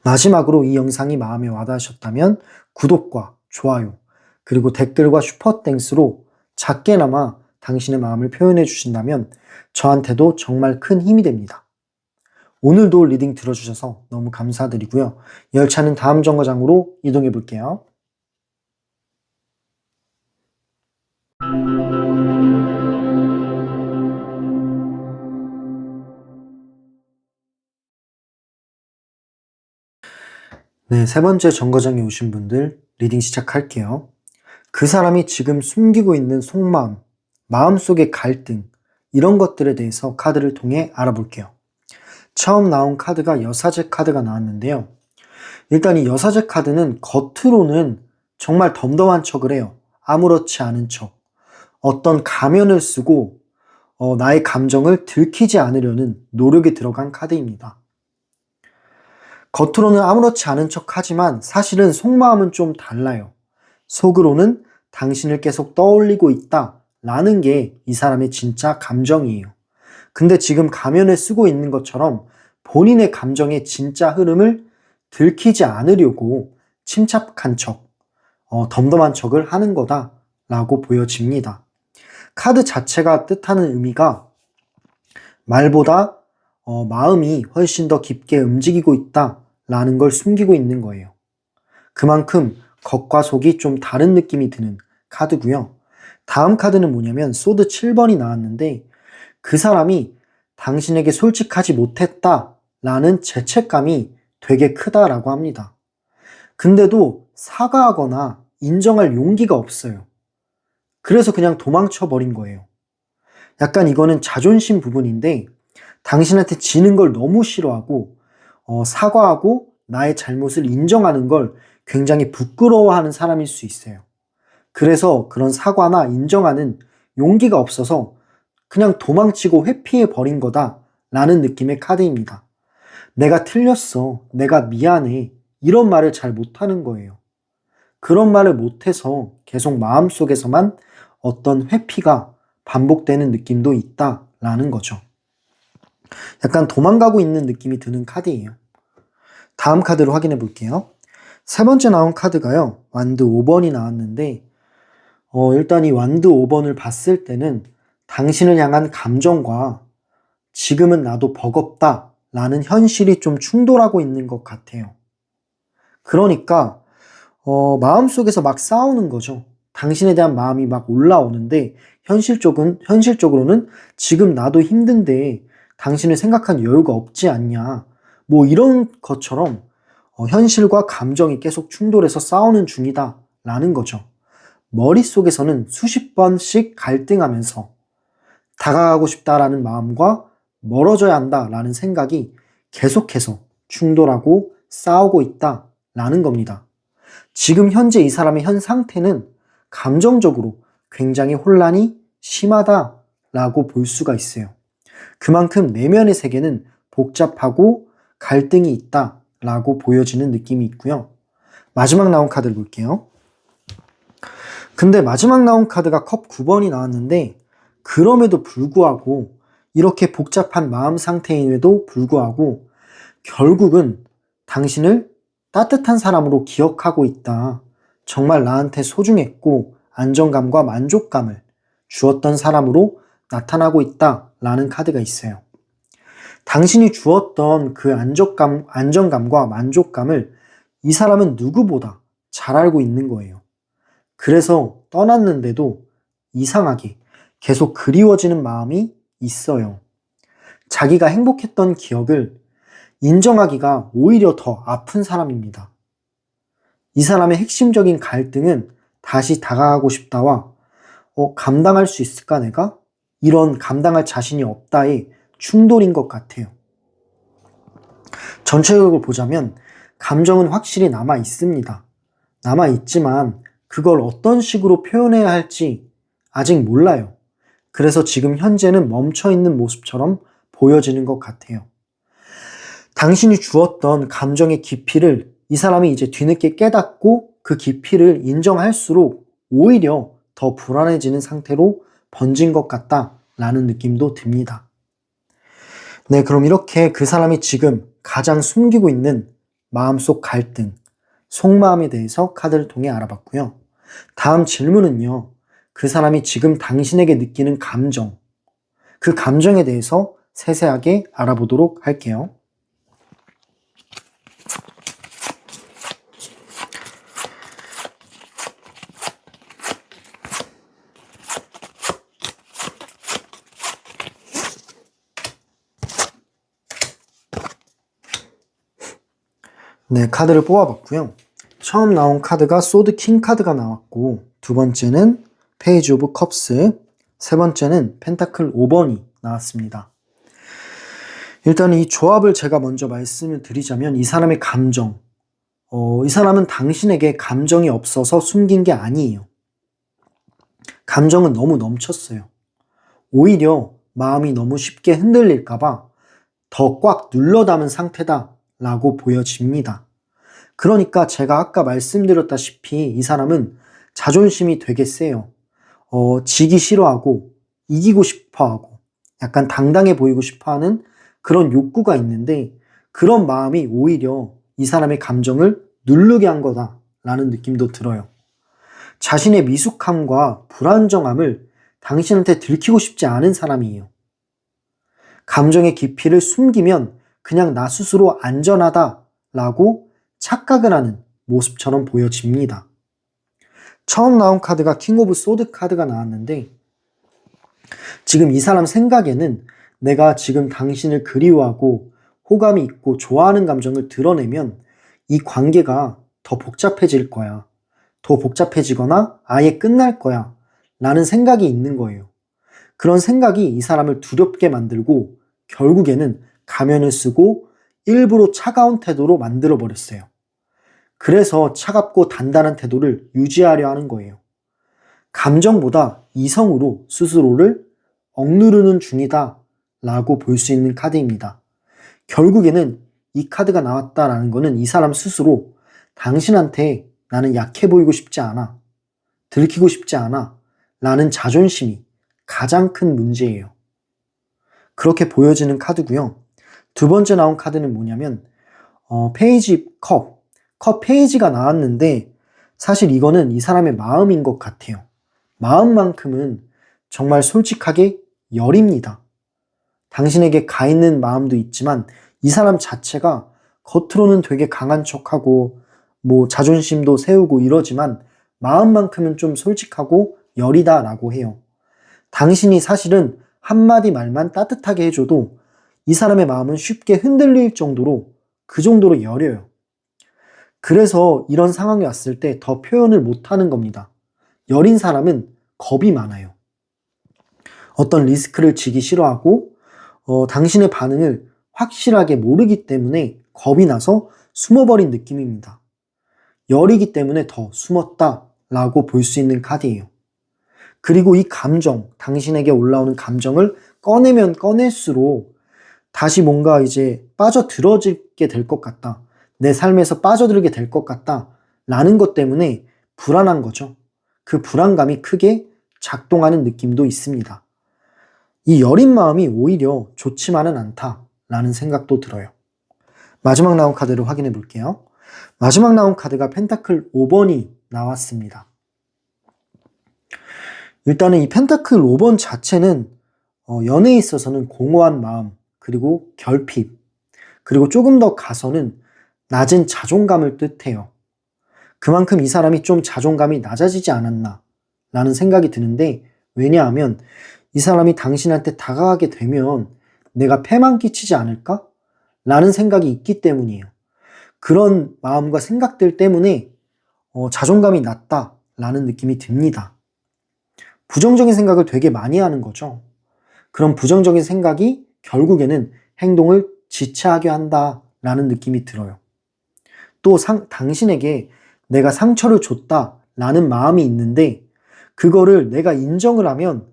마지막으로 이 영상이 마음에 와닿으셨다면 구독과 좋아요, 그리고 댓글과 슈퍼땡스로 작게나마 당신의 마음을 표현해 주신다면 저한테도 정말 큰 힘이 됩니다. 오늘도 리딩 들어주셔서 너무 감사드리고요. 열차는 다음 정거장으로 이동해 볼게요. 네, 세 번째 정거장에 오신 분들 리딩 시작할게요. 그 사람이 지금 숨기고 있는 속마음, 마음속의 갈등, 이런 것들에 대해서 카드를 통해 알아볼게요. 처음 나온 카드가 여사제 카드가 나왔는데요. 일단 이 여사제 카드는 겉으로는 정말 덤덤한 척을 해요. 아무렇지 않은 척. 어떤 가면을 쓰고 나의 감정을 들키지 않으려는 노력이 들어간 카드입니다. 겉으로는 아무렇지 않은 척 하지만 사실은 속마음은 좀 달라요. 속으로는 당신을 계속 떠올리고 있다 라는 게 이 사람의 진짜 감정이에요. 근데 지금 가면을 쓰고 있는 것처럼 본인의 감정의 진짜 흐름을 들키지 않으려고 침착한 척, 덤덤한 척을 하는 거다라고 보여집니다. 카드 자체가 뜻하는 의미가 말보다 마음이 훨씬 더 깊게 움직이고 있다라는 걸 숨기고 있는 거예요. 그만큼 겉과 속이 좀 다른 느낌이 드는 카드고요. 다음 카드는 뭐냐면 소드 7번이 나왔는데 그 사람이 당신에게 솔직하지 못했다라는 죄책감이 되게 크다라고 합니다. 근데도 사과하거나 인정할 용기가 없어요. 그래서 그냥 도망쳐 버린 거예요. 약간 이거는 자존심 부분인데 당신한테 지는 걸 너무 싫어하고 사과하고 나의 잘못을 인정하는 걸 굉장히 부끄러워하는 사람일 수 있어요. 그래서 그런 사과나 인정하는 용기가 없어서 그냥 도망치고 회피해 버린 거다라는 느낌의 카드입니다. 내가 틀렸어. 내가 미안해. 이런 말을 잘 못하는 거예요. 그런 말을 못해서 계속 마음속에서만 어떤 회피가 반복되는 느낌도 있다라는 거죠. 약간 도망가고 있는 느낌이 드는 카드예요. 다음 카드로 확인해 볼게요. 세 번째 나온 카드가요. 완드 5번이 나왔는데 일단 이 완드 5번을 봤을 때는 당신을 향한 감정과 지금은 나도 버겁다 라는 현실이 좀 충돌하고 있는 것 같아요. 그러니까 마음속에서 막 싸우는 거죠. 당신에 대한 마음이 막 올라오는데 현실적으로는 지금 나도 힘든데 당신을 생각한 여유가 없지 않냐. 뭐 이런 것처럼 현실과 감정이 계속 충돌해서 싸우는 중이다 라는 거죠. 머릿속에서는 수십 번씩 갈등하면서 다가가고 싶다라는 마음과 멀어져야 한다라는 생각이 계속해서 충돌하고 싸우고 있다라는 겁니다. 지금 현재 이 사람의 현 상태는 감정적으로 굉장히 혼란이 심하다라고 볼 수가 있어요. 그만큼 내면의 세계는 복잡하고 갈등이 있다라고 보여지는 느낌이 있고요. 마지막 나온 카드를 볼게요. 근데 마지막 나온 카드가 컵 9번이 나왔는데 그럼에도 불구하고 이렇게 복잡한 마음 상태임에도 불구하고 결국은 당신을 따뜻한 사람으로 기억하고 있다. 정말 나한테 소중했고 안정감과 만족감을 주었던 사람으로 나타나고 있다라는 카드가 있어요. 당신이 주었던 그 안정감과 만족감을 이 사람은 누구보다 잘 알고 있는 거예요. 그래서 떠났는데도 이상하게 계속 그리워지는 마음이 있어요. 자기가 행복했던 기억을 인정하기가 오히려 더 아픈 사람입니다. 이 사람의 핵심적인 갈등은 다시 다가가고 싶다와 감당할 수 있을까 내가? 이런 감당할 자신이 없다의 충돌인 것 같아요. 전체적으로 보자면 감정은 확실히 남아 있습니다. 남아 있지만 그걸 어떤 식으로 표현해야 할지 아직 몰라요. 그래서 지금 현재는 멈춰있는 모습처럼 보여지는 것 같아요. 당신이 주었던 감정의 깊이를 이 사람이 이제 뒤늦게 깨닫고 그 깊이를 인정할수록 오히려 더 불안해지는 상태로 번진 것 같다라는 느낌도 듭니다. 네, 그럼 이렇게 그 사람이 지금 가장 숨기고 있는 마음속 갈등, 속마음에 대해서 카드를 통해 알아봤고요. 다음 질문은요. 그 사람이 지금 당신에게 느끼는 감정, 그 감정에 대해서 세세하게 알아보도록 할게요. 네, 카드를 뽑아봤고요. 처음 나온 카드가 소드 킹 카드가 나왔고 두 번째는 페이지 오브 컵스, 세 번째는 펜타클 5번이 나왔습니다. 일단 이 조합을 제가 먼저 말씀을 드리자면 이 사람의 감정, 이 사람은 당신에게 감정이 없어서 숨긴 게 아니에요. 감정은 너무 넘쳤어요. 오히려 마음이 너무 쉽게 흔들릴까봐 더 꽉 눌러 담은 상태다라고 보여집니다. 그러니까 제가 아까 말씀드렸다시피 이 사람은 자존심이 되게 세요. 지기 싫어하고 이기고 싶어하고 약간 당당해 보이고 싶어하는 그런 욕구가 있는데 그런 마음이 오히려 이 사람의 감정을 누르게 한 거다라는 느낌도 들어요. 자신의 미숙함과 불안정함을 당신한테 들키고 싶지 않은 사람이에요. 감정의 깊이를 숨기면 그냥 나 스스로 안전하다라고 착각을 하는 모습처럼 보여집니다. 처음 나온 카드가 킹 오브 소드 카드가 나왔는데 지금 이 사람 생각에는 내가 지금 당신을 그리워하고 호감이 있고 좋아하는 감정을 드러내면 이 관계가 더 복잡해질 거야. 더 복잡해지거나 아예 끝날 거야. 라는 생각이 있는 거예요. 그런 생각이 이 사람을 두렵게 만들고 결국에는 가면을 쓰고 일부러 차가운 태도로 만들어 버렸어요. 그래서 차갑고 단단한 태도를 유지하려 하는 거예요. 감정보다 이성으로 스스로를 억누르는 중이다 라고 볼 수 있는 카드입니다. 결국에는 이 카드가 나왔다라는 거는 이 사람 스스로 당신한테 나는 약해 보이고 싶지 않아, 들키고 싶지 않아 라는 자존심이 가장 큰 문제예요. 그렇게 보여지는 카드고요. 두 번째 나온 카드는 뭐냐면 페이지 컵 페이지가 나왔는데 사실 이거는 이 사람의 마음인 것 같아요. 마음만큼은 정말 솔직하게 여립니다. 당신에게 가 있는 마음도 있지만 이 사람 자체가 겉으로는 되게 강한 척하고 뭐 자존심도 세우고 이러지만 마음만큼은 좀 솔직하고 여리다라고 해요. 당신이 사실은 한마디 말만 따뜻하게 해줘도 이 사람의 마음은 쉽게 흔들릴 정도로 그 정도로 여려요. 그래서 이런 상황이 왔을 때 더 표현을 못하는 겁니다. 여린 사람은 겁이 많아요. 어떤 리스크를 지기 싫어하고 당신의 반응을 확실하게 모르기 때문에 겁이 나서 숨어버린 느낌입니다. 여리기 때문에 더 숨었다라고 볼 수 있는 카드예요. 그리고 이 감정, 당신에게 올라오는 감정을 꺼내면 꺼낼수록 다시 뭔가 이제 빠져들어지게 될 것 같다. 내 삶에서 빠져들게 될 것 같다. 라는 것 때문에 불안한 거죠. 그 불안감이 크게 작동하는 느낌도 있습니다. 이 여린 마음이 오히려 좋지만은 않다라는 생각도 들어요. 마지막 나온 카드를 확인해 볼게요. 마지막 나온 카드가 펜타클 5번이 나왔습니다. 일단은 이 펜타클 5번 자체는 연애에 있어서는 공허한 마음, 그리고 결핍, 그리고 조금 더 가서는 낮은 자존감을 뜻해요. 그만큼 이 사람이 좀 자존감이 낮아지지 않았나 라는 생각이 드는데 왜냐하면 이 사람이 당신한테 다가가게 되면 내가 패만 끼치지 않을까? 라는 생각이 있기 때문이에요. 그런 마음과 생각들 때문에 자존감이 낮다라는 느낌이 듭니다. 부정적인 생각을 되게 많이 하는 거죠. 그런 부정적인 생각이 결국에는 행동을 지체하게 한다라는 느낌이 들어요. 또 당신에게 내가 상처를 줬다라는 마음이 있는데 그거를 내가 인정을 하면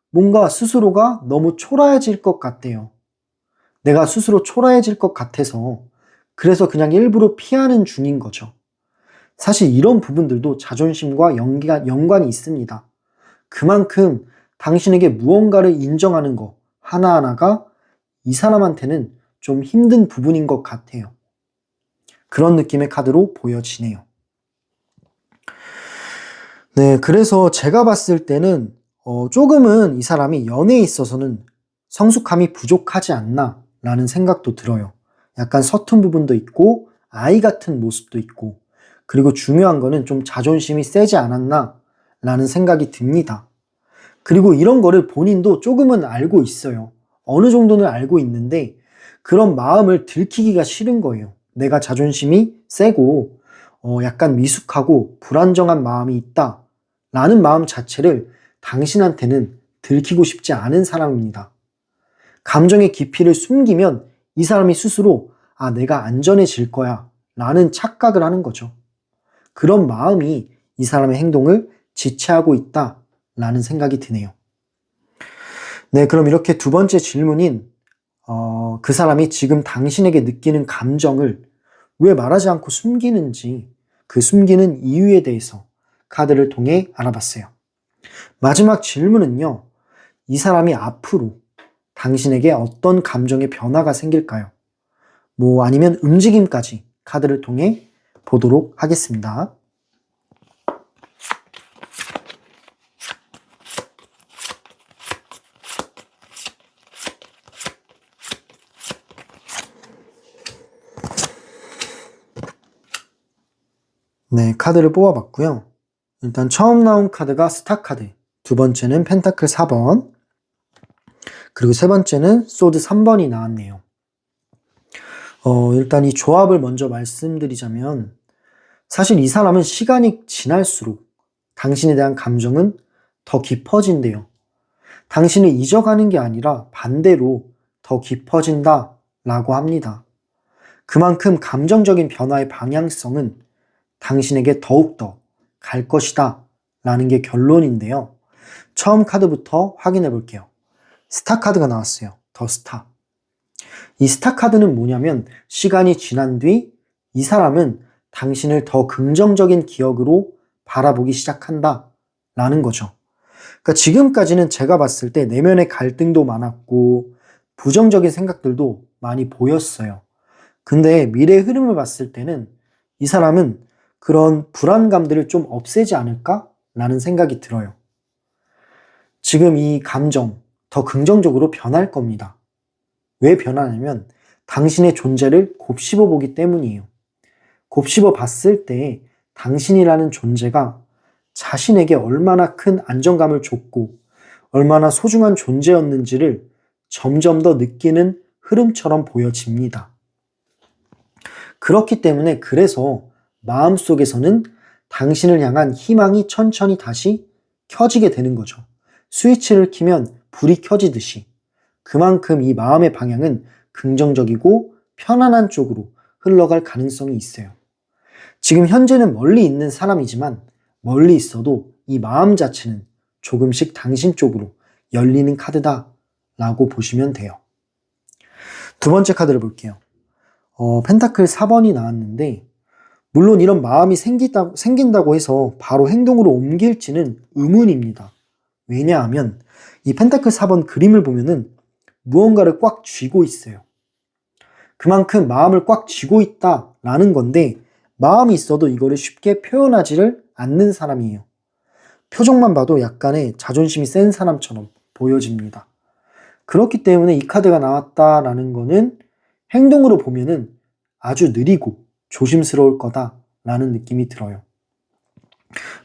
뭔가 스스로가 너무 초라해질 것 같대요. 내가 스스로 초라해질 것 같아서 그래서 그냥 일부러 피하는 중인 거죠. 사실 이런 부분들도 자존심과 연관이 있습니다. 그만큼 당신에게 무언가를 인정하는 거 하나하나가 이 사람한테는 좀 힘든 부분인 것 같아요. 그런 느낌의 카드로 보여지네요. 네, 그래서 제가 봤을 때는 조금은 이 사람이 연애에 있어서는 성숙함이 부족하지 않나 라는 생각도 들어요. 약간 서툰 부분도 있고 아이 같은 모습도 있고 그리고 중요한 거는 좀 자존심이 세지 않았나 라는 생각이 듭니다. 그리고 이런 거를 본인도 조금은 알고 있어요. 어느 정도는 알고 있는데 그런 마음을 들키기가 싫은 거예요. 내가 자존심이 세고 약간 미숙하고 불안정한 마음이 있다 라는 마음 자체를 당신한테는 들키고 싶지 않은 사람입니다. 감정의 깊이를 숨기면 이 사람이 스스로 내가 안전해질 거야 라는 착각을 하는 거죠. 그런 마음이 이 사람의 행동을 지체하고 있다 라는 생각이 드네요. 네, 그럼 이렇게 두 번째 질문인 그 사람이 지금 당신에게 느끼는 감정을 왜 말하지 않고 숨기는지 그 숨기는 이유에 대해서 카드를 통해 알아봤어요. 마지막 질문은요. 이 사람이 앞으로 당신에게 어떤 감정의 변화가 생길까요? 뭐 아니면 움직임까지 카드를 통해 보도록 하겠습니다. 네, 카드를 뽑아봤고요. 일단 처음 나온 카드가 스타 카드, 두 번째는 펜타클 4번, 그리고 세 번째는 소드 3번이 나왔네요. 일단 이 조합을 먼저 말씀드리자면, 사실 이 사람은 시간이 지날수록 당신에 대한 감정은 더 깊어진대요. 당신을 잊어가는 게 아니라 반대로 더 깊어진다 라고 합니다. 그만큼 감정적인 변화의 방향성은 당신에게 더욱더 갈 것이다 라는 게 결론인데요. 처음 카드부터 확인해 볼게요. 스타 카드가 나왔어요. 더 스타. 이 스타 카드는 뭐냐면 시간이 지난 뒤 이 사람은 당신을 더 긍정적인 기억으로 바라보기 시작한다 라는 거죠. 그러니까 지금까지는 제가 봤을 때 내면의 갈등도 많았고 부정적인 생각들도 많이 보였어요. 근데 미래의 흐름을 봤을 때는 이 사람은 그런 불안감들을 좀 없애지 않을까? 라는 생각이 들어요. 지금 이 감정 더 긍정적으로 변할 겁니다. 왜 변하냐면 당신의 존재를 곱씹어 보기 때문이에요. 곱씹어 봤을 때 당신이라는 존재가 자신에게 얼마나 큰 안정감을 줬고 얼마나 소중한 존재였는지를 점점 더 느끼는 흐름처럼 보여집니다. 그렇기 때문에 그래서 마음속에서는 당신을 향한 희망이 천천히 다시 켜지게 되는 거죠. 스위치를 켜면 불이 켜지듯이 그만큼 이 마음의 방향은 긍정적이고 편안한 쪽으로 흘러갈 가능성이 있어요. 지금 현재는 멀리 있는 사람이지만 멀리 있어도 이 마음 자체는 조금씩 당신 쪽으로 열리는 카드다 라고 보시면 돼요. 두 번째 카드를 볼게요. 펜타클 4번이 나왔는데 물론 이런 마음이 생긴다고 해서 바로 행동으로 옮길지는 의문입니다. 왜냐하면 이 펜타클 4번 그림을 보면은 무언가를 꽉 쥐고 있어요. 그만큼 마음을 꽉 쥐고 있다라는 건데 마음이 있어도 이거를 쉽게 표현하지를 않는 사람이에요. 표정만 봐도 약간의 자존심이 센 사람처럼 보여집니다. 그렇기 때문에 이 카드가 나왔다라는 거는 행동으로 보면은 아주 느리고 조심스러울 거다라는 느낌이 들어요.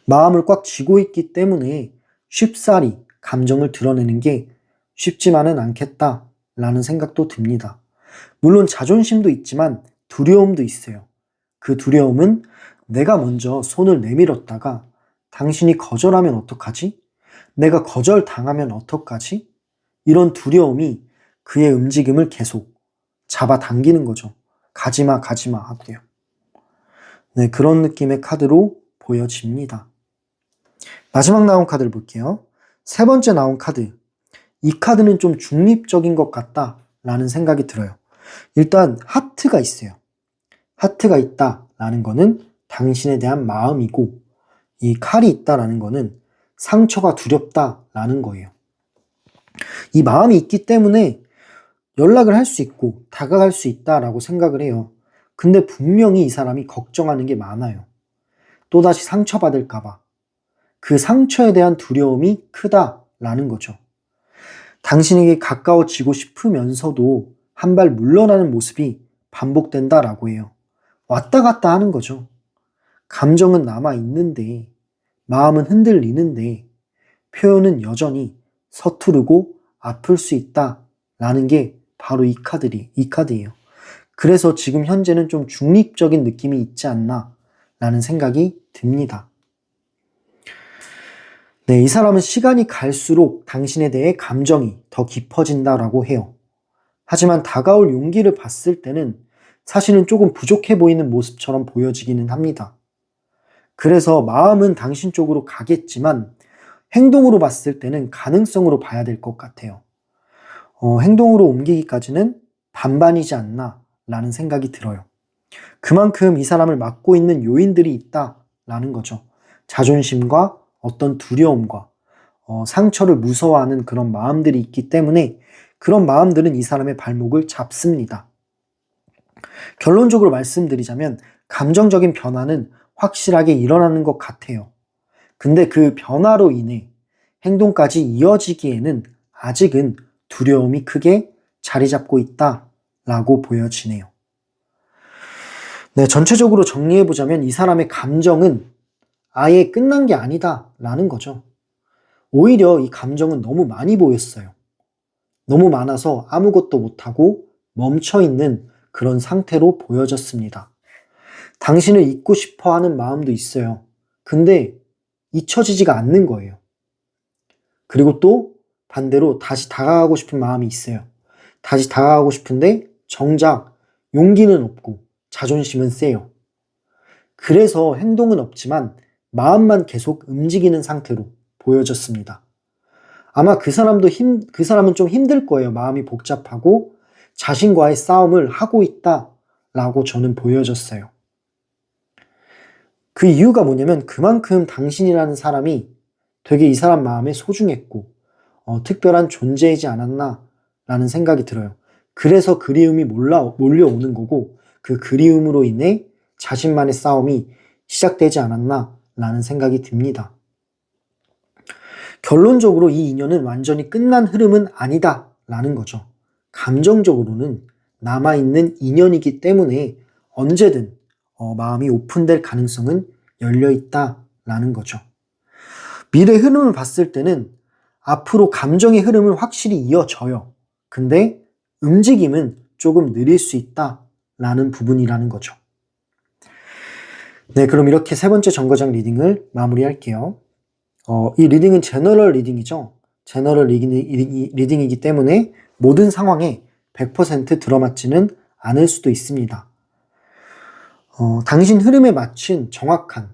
마음을 꽉 쥐고 있기 때문에 쉽사리 감정을 드러내는 게 쉽지만은 않겠다라는 생각도 듭니다. 물론 자존심도 있지만 두려움도 있어요. 그 두려움은 내가 먼저 손을 내밀었다가 당신이 거절하면 어떡하지? 내가 거절당하면 어떡하지? 이런 두려움이 그의 움직임을 계속 잡아당기는 거죠. 가지마, 가지마 하고요. 네, 그런 느낌의 카드로 보여집니다. 마지막 나온 카드를 볼게요. 세 번째 나온 카드. 이 카드는 좀 중립적인 것 같다라는 생각이 들어요. 일단 하트가 있어요. 하트가 있다라는 거는 당신에 대한 마음이고 이 칼이 있다라는 거는 상처가 두렵다라는 거예요. 이 마음이 있기 때문에 연락을 할 수 있고 다가갈 수 있다라고 생각을 해요. 근데 분명히 이 사람이 걱정하는 게 많아요. 또다시 상처받을까봐. 그 상처에 대한 두려움이 크다라는 거죠. 당신에게 가까워지고 싶으면서도 한 발 물러나는 모습이 반복된다라고 해요. 왔다 갔다 하는 거죠. 감정은 남아있는데, 마음은 흔들리는데, 표현은 여전히 서투르고 아플 수 있다라는 게 바로 이 카드예요. 그래서 지금 현재는 좀 중립적인 느낌이 있지 않나 라는 생각이 듭니다. 네, 이 사람은 시간이 갈수록 당신에 대해 감정이 더 깊어진다라고 해요. 하지만 다가올 용기를 봤을 때는 사실은 조금 부족해 보이는 모습처럼 보여지기는 합니다. 그래서 마음은 당신 쪽으로 가겠지만 행동으로 봤을 때는 가능성으로 봐야 될 것 같아요. 행동으로 옮기기까지는 반반이지 않나 라는 생각이 들어요. 그만큼 이 사람을 막고 있는 요인들이 있다라는 거죠. 자존심과 어떤 두려움과 상처를 무서워하는 그런 마음들이 있기 때문에 그런 마음들은 이 사람의 발목을 잡습니다. 결론적으로 말씀드리자면 감정적인 변화는 확실하게 일어나는 것 같아요. 근데 그 변화로 인해 행동까지 이어지기에는 아직은 두려움이 크게 자리 잡고 있다라고 보여지네요. 네, 전체적으로 정리해보자면 이 사람의 감정은 아예 끝난 게 아니다 라는 거죠. 오히려 이 감정은 너무 많이 보였어요. 너무 많아서 아무것도 못하고 멈춰있는 그런 상태로 보여졌습니다. 당신을 잊고 싶어 하는 마음도 있어요. 근데 잊혀지지가 않는 거예요. 그리고 또 반대로 다시 다가가고 싶은 마음이 있어요. 다시 다가가고 싶은데 정작 용기는 없고 자존심은 세요. 그래서 행동은 없지만 마음만 계속 움직이는 상태로 보여졌습니다. 아마 그 사람은 좀 힘들 거예요. 마음이 복잡하고 자신과의 싸움을 하고 있다라고 저는 보여졌어요. 그 이유가 뭐냐면 그만큼 당신이라는 사람이 되게 이 사람 마음에 소중했고 특별한 존재이지 않았나라는 생각이 들어요. 그래서 그리움이 몰려오는 거고 그 그리움으로 인해 자신만의 싸움이 시작되지 않았나라는 생각이 듭니다. 결론적으로 이 인연은 완전히 끝난 흐름은 아니다라는 거죠. 감정적으로는 남아있는 인연이기 때문에 언제든 마음이 오픈될 가능성은 열려있다라는 거죠. 미래 흐름을 봤을 때는 앞으로 감정의 흐름은 확실히 이어져요. 근데 움직임은 조금 느릴 수 있다라는 부분이라는 거죠. 네, 그럼 이렇게 세 번째 정거장 리딩을 마무리할게요. 이 리딩은 제너럴 리딩이죠. 제너럴 리딩이기 때문에 모든 상황에 100% 들어맞지는 않을 수도 있습니다. 당신 흐름에 맞춘 정확한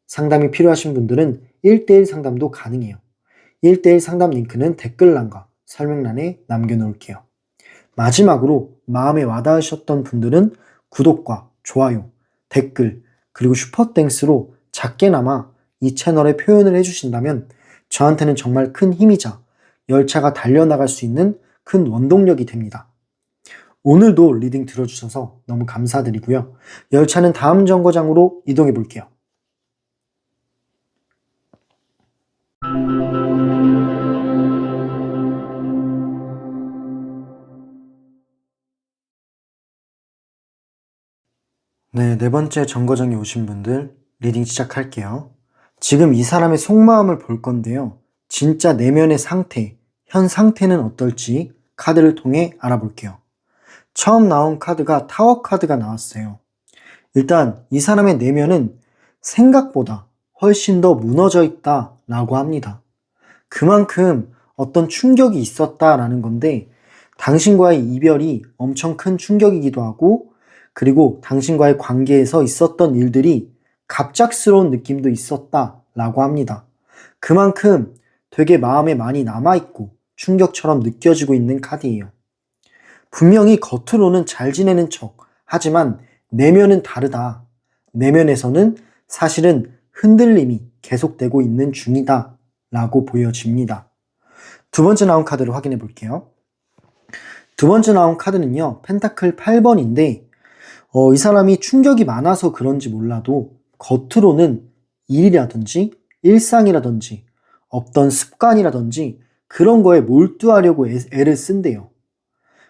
상담이 필요하신 분들은 1대1 상담도 가능해요. 1대1 상담 링크는 댓글란과 설명란에 남겨놓을게요. 마지막으로 마음에 와닿으셨던 분들은 구독과 좋아요, 댓글, 그리고 슈퍼땡스로 작게나마 이 채널에 표현을 해주신다면 저한테는 정말 큰 힘이자 열차가 달려나갈 수 있는 큰 원동력이 됩니다. 오늘도 리딩 들어주셔서 너무 감사드리고요. 열차는 다음 정거장으로 이동해 볼게요. 네, 네 번째 정거장에 오신 분들 리딩 시작할게요. 지금 이 사람의 속마음을 볼 건데요. 진짜 내면의 상태, 현 상태는 어떨지 카드를 통해 알아볼게요. 처음 나온 카드가 타워 카드가 나왔어요. 일단 이 사람의 내면은 생각보다 훨씬 더 무너져 있다라고 합니다. 그만큼 어떤 충격이 있었다라는 건데 당신과의 이별이 엄청 큰 충격이기도 하고 그리고 당신과의 관계에서 있었던 일들이 갑작스러운 느낌도 있었다라고 합니다. 그만큼 되게 마음에 많이 남아있고 충격처럼 느껴지고 있는 카드예요. 분명히 겉으로는 잘 지내는 척 하지만 내면은 다르다. 내면에서는 사실은 흔들림이 계속되고 있는 중이다 라고 보여집니다. 두 번째 나온 카드를 확인해 볼게요. 두 번째 나온 카드는요, 펜타클 8번인데 이 사람이 충격이 많아서 그런지 몰라도 겉으로는 일이라든지 일상이라든지 어떤 습관이라든지 그런 거에 몰두하려고 애를 쓴대요.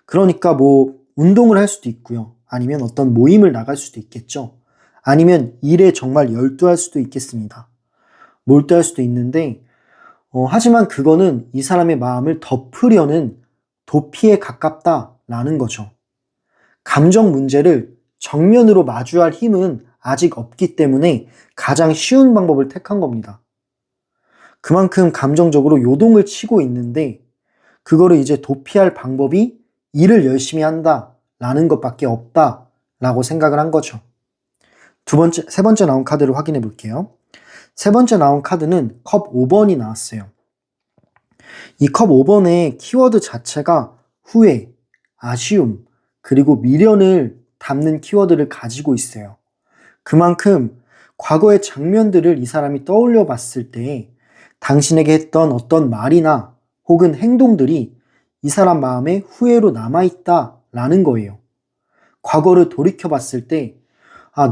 그러니까 뭐 운동을 할 수도 있고요. 아니면 어떤 모임을 나갈 수도 있겠죠. 아니면 일에 정말 열두할 수도 있겠습니다. 몰두할 수도 있는데 하지만 그거는 이 사람의 마음을 덮으려는 도피에 가깝다라는 거죠. 감정 문제를 정면으로 마주할 힘은 아직 없기 때문에 가장 쉬운 방법을 택한 겁니다. 그만큼 감정적으로 요동을 치고 있는데 그거를 이제 도피할 방법이 일을 열심히 한다라는 것밖에 없다라고 생각을 한 거죠. 세 번째 나온 카드를 확인해 볼게요. 세 번째 나온 카드는 컵 5번이 나왔어요. 이 컵 5번의 키워드 자체가 후회, 아쉬움, 그리고 미련을 담는 키워드를 가지고 있어요. 그만큼 과거의 장면들을 이 사람이 떠올려 봤을 때 당신에게 했던 어떤 말이나 혹은 행동들이 이 사람 마음에 후회로 남아있다라는 거예요. 과거를 돌이켜 봤을 때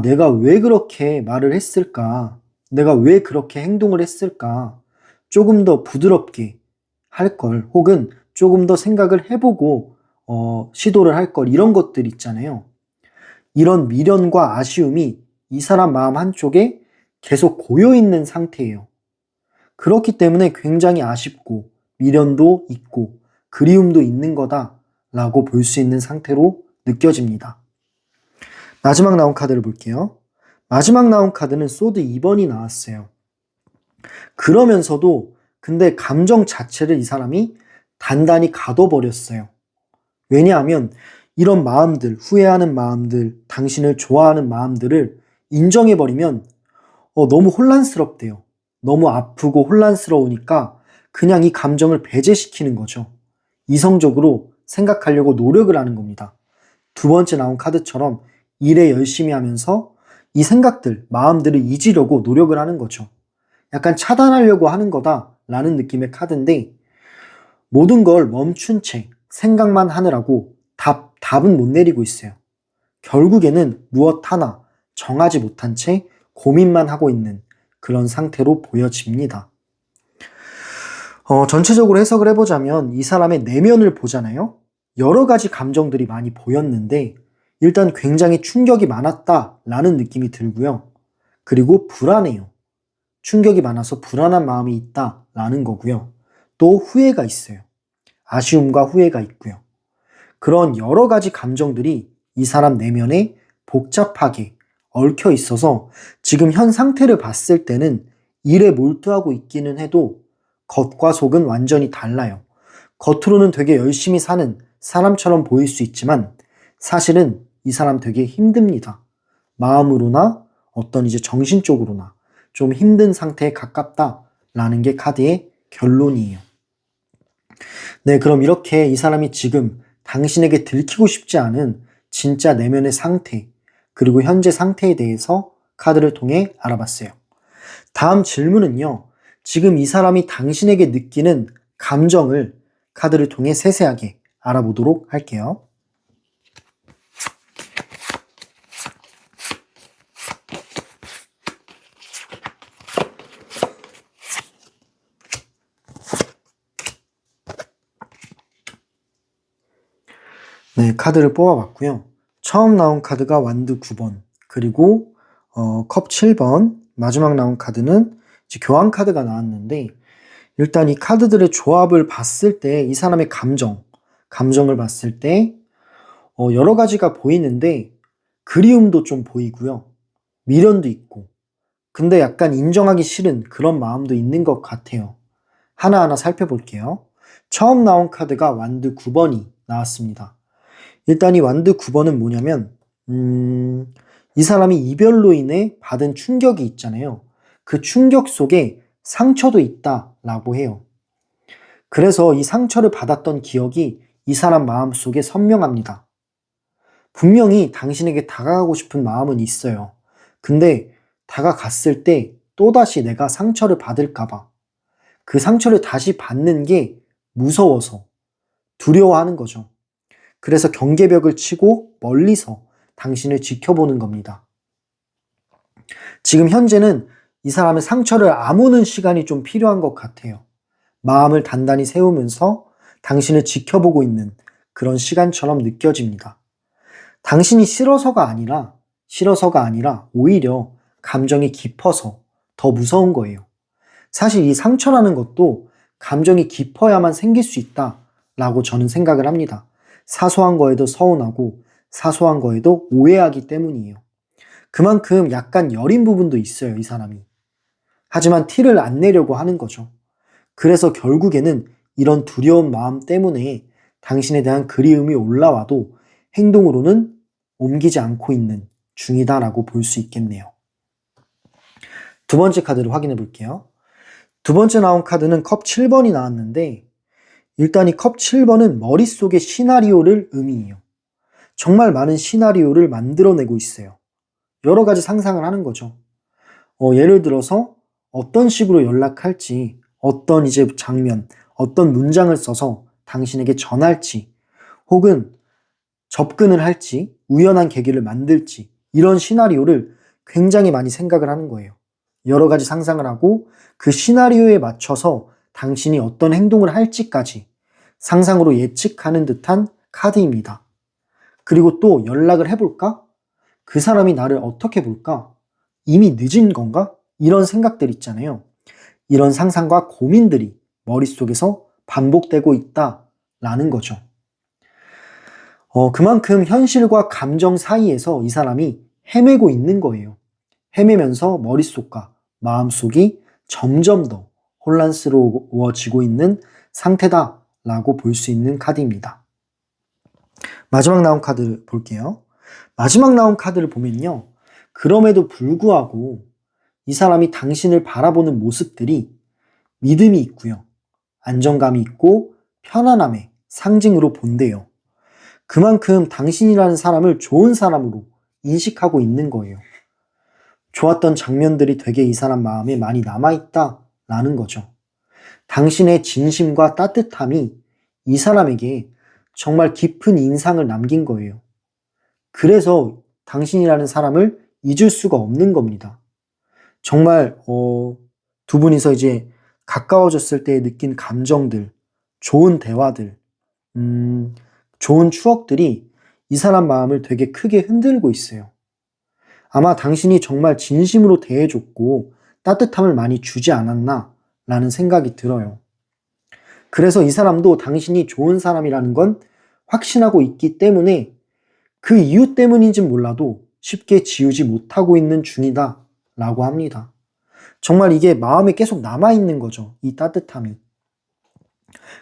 내가 왜 그렇게 말을 했을까? 내가 왜 그렇게 행동을 했을까? 조금 더 부드럽게 할 걸, 혹은 조금 더 생각을 해보고 시도를 할 걸, 이런 것들 있잖아요. 이런 미련과 아쉬움이 이 사람 마음 한쪽에 계속 고여있는 상태예요. 그렇기 때문에 굉장히 아쉽고 미련도 있고 그리움도 있는 거다라고 볼 수 있는 상태로 느껴집니다. 마지막 나온 카드를 볼게요. 마지막 나온 카드는 소드 2번이 나왔어요. 그러면서도 근데 감정 자체를 이 사람이 단단히 가둬버렸어요. 왜냐하면 이런 마음들, 후회하는 마음들, 당신을 좋아하는 마음들을 인정해버리면 너무 혼란스럽대요. 너무 아프고 혼란스러우니까 그냥 이 감정을 배제시키는 거죠. 이성적으로 생각하려고 노력을 하는 겁니다. 두 번째 나온 카드처럼 일에 열심히 하면서 이 생각들, 마음들을 잊으려고 노력을 하는 거죠. 약간 차단하려고 하는 거다라는 느낌의 카드인데 모든 걸 멈춘 채 생각만 하느라고 답은 못 내리고 있어요. 결국에는 무엇 하나 정하지 못한 채 고민만 하고 있는 그런 상태로 보여집니다. 전체적으로 해석을 해보자면 이 사람의 내면을 보잖아요. 여러 가지 감정들이 많이 보였는데 일단 굉장히 충격이 많았다라는 느낌이 들고요. 그리고 불안해요. 충격이 많아서 불안한 마음이 있다라는 거고요. 또 후회가 있어요. 아쉬움과 후회가 있고요. 그런 여러 가지 감정들이 이 사람 내면에 복잡하게 얽혀 있어서 지금 현 상태를 봤을 때는 일에 몰두하고 있기는 해도 겉과 속은 완전히 달라요. 겉으로는 되게 열심히 사는 사람처럼 보일 수 있지만 사실은 이 사람 되게 힘듭니다. 마음으로나 어떤 이제 정신적으로나 좀 힘든 상태에 가깝다라는 게 카드의 결론이에요. 네, 그럼 이렇게 이 사람이 지금 당신에게 들키고 싶지 않은 진짜 내면의 상태, 그리고 현재 상태에 대해서 카드를 통해 알아봤어요. 다음 질문은요. 지금 이 사람이 당신에게 느끼는 감정을 카드를 통해 세세하게 알아보도록 할게요. 네, 카드를 뽑아봤고요. 처음 나온 카드가 완드 9번, 그리고 컵 7번, 마지막 나온 카드는 이제 교환 카드가 나왔는데 일단 이 카드들의 조합을 봤을 때 이 사람의 감정을 봤을 때 여러 가지가 보이는데 그리움도 좀 보이고요. 미련도 있고 근데 약간 인정하기 싫은 그런 마음도 있는 것 같아요. 하나하나 살펴볼게요. 처음 나온 카드가 완드 9번이 나왔습니다. 일단 이 완드 9번은 뭐냐면 이 사람이 이별로 인해 받은 충격이 있잖아요. 그 충격 속에 상처도 있다라고 해요. 그래서 이 상처를 받았던 기억이 이 사람 마음속에 선명합니다. 분명히 당신에게 다가가고 싶은 마음은 있어요. 근데 다가갔을 때 또다시 내가 상처를 받을까봐 그 상처를 다시 받는 게 무서워서 두려워하는 거죠. 그래서 경계벽을 치고 멀리서 당신을 지켜보는 겁니다. 지금 현재는 이 사람의 상처를 아무는 시간이 좀 필요한 것 같아요. 마음을 단단히 세우면서 당신을 지켜보고 있는 그런 시간처럼 느껴집니다. 당신이 싫어서가 아니라 오히려 감정이 깊어서 더 무서운 거예요. 사실 이 상처라는 것도 감정이 깊어야만 생길 수 있다라고 저는 생각을 합니다. 사소한 거에도 서운하고 사소한 거에도 오해하기 때문이에요. 그만큼 약간 여린 부분도 있어요, 이 사람이. 하지만 티를 안 내려고 하는 거죠. 그래서 결국에는 이런 두려운 마음 때문에 당신에 대한 그리움이 올라와도 행동으로는 옮기지 않고 있는 중이다라고 볼 수 있겠네요. 두 번째 카드를 확인해 볼게요. 두 번째 나온 카드는 컵 7번이 나왔는데 일단 이 컵 7번은 머릿속의 시나리오를 의미해요. 정말 많은 시나리오를 만들어내고 있어요. 여러 가지 상상을 하는 거죠. 예를 들어서 어떤 식으로 연락할지, 어떤 이제 장면, 어떤 문장을 써서 당신에게 전할지, 혹은 접근을 할지, 우연한 계기를 만들지, 이런 시나리오를 굉장히 많이 생각을 하는 거예요. 여러 가지 상상을 하고 그 시나리오에 맞춰서 당신이 어떤 행동을 할지까지 상상으로 예측하는 듯한 카드입니다. 그리고 또 연락을 해볼까? 그 사람이 나를 어떻게 볼까? 이미 늦은 건가? 이런 생각들 있잖아요. 이런 상상과 고민들이 머릿속에서 반복되고 있다라는 거죠. 그만큼 현실과 감정 사이에서 이 사람이 헤매고 있는 거예요. 헤매면서 머릿속과 마음속이 점점 더 혼란스러워지고 있는 상태다라고 볼 수 있는 카드입니다. 마지막 나온 카드 볼게요. 마지막 나온 카드를 보면요. 그럼에도 불구하고 이 사람이 당신을 바라보는 모습들이 믿음이 있고요. 안정감이 있고 편안함의 상징으로 본대요. 그만큼 당신이라는 사람을 좋은 사람으로 인식하고 있는 거예요. 좋았던 장면들이 되게 이 사람 마음에 많이 남아있다라는 거죠. 당신의 진심과 따뜻함이 이 사람에게 정말 깊은 인상을 남긴 거예요. 그래서 당신이라는 사람을 잊을 수가 없는 겁니다. 정말 두 분이서 이제 가까워졌을 때 느낀 감정들, 좋은 대화들, 좋은 추억들이 이 사람 마음을 되게 크게 흔들고 있어요. 아마 당신이 정말 진심으로 대해줬고 따뜻함을 많이 주지 않았나 라는 생각이 들어요. 그래서 이 사람도 당신이 좋은 사람이라는 건 확신하고 있기 때문에 그 이유 때문인진 몰라도 쉽게 지우지 못하고 있는 중이다 라고 합니다. 정말 이게 마음에 계속 남아있는 거죠. 이 따뜻함이.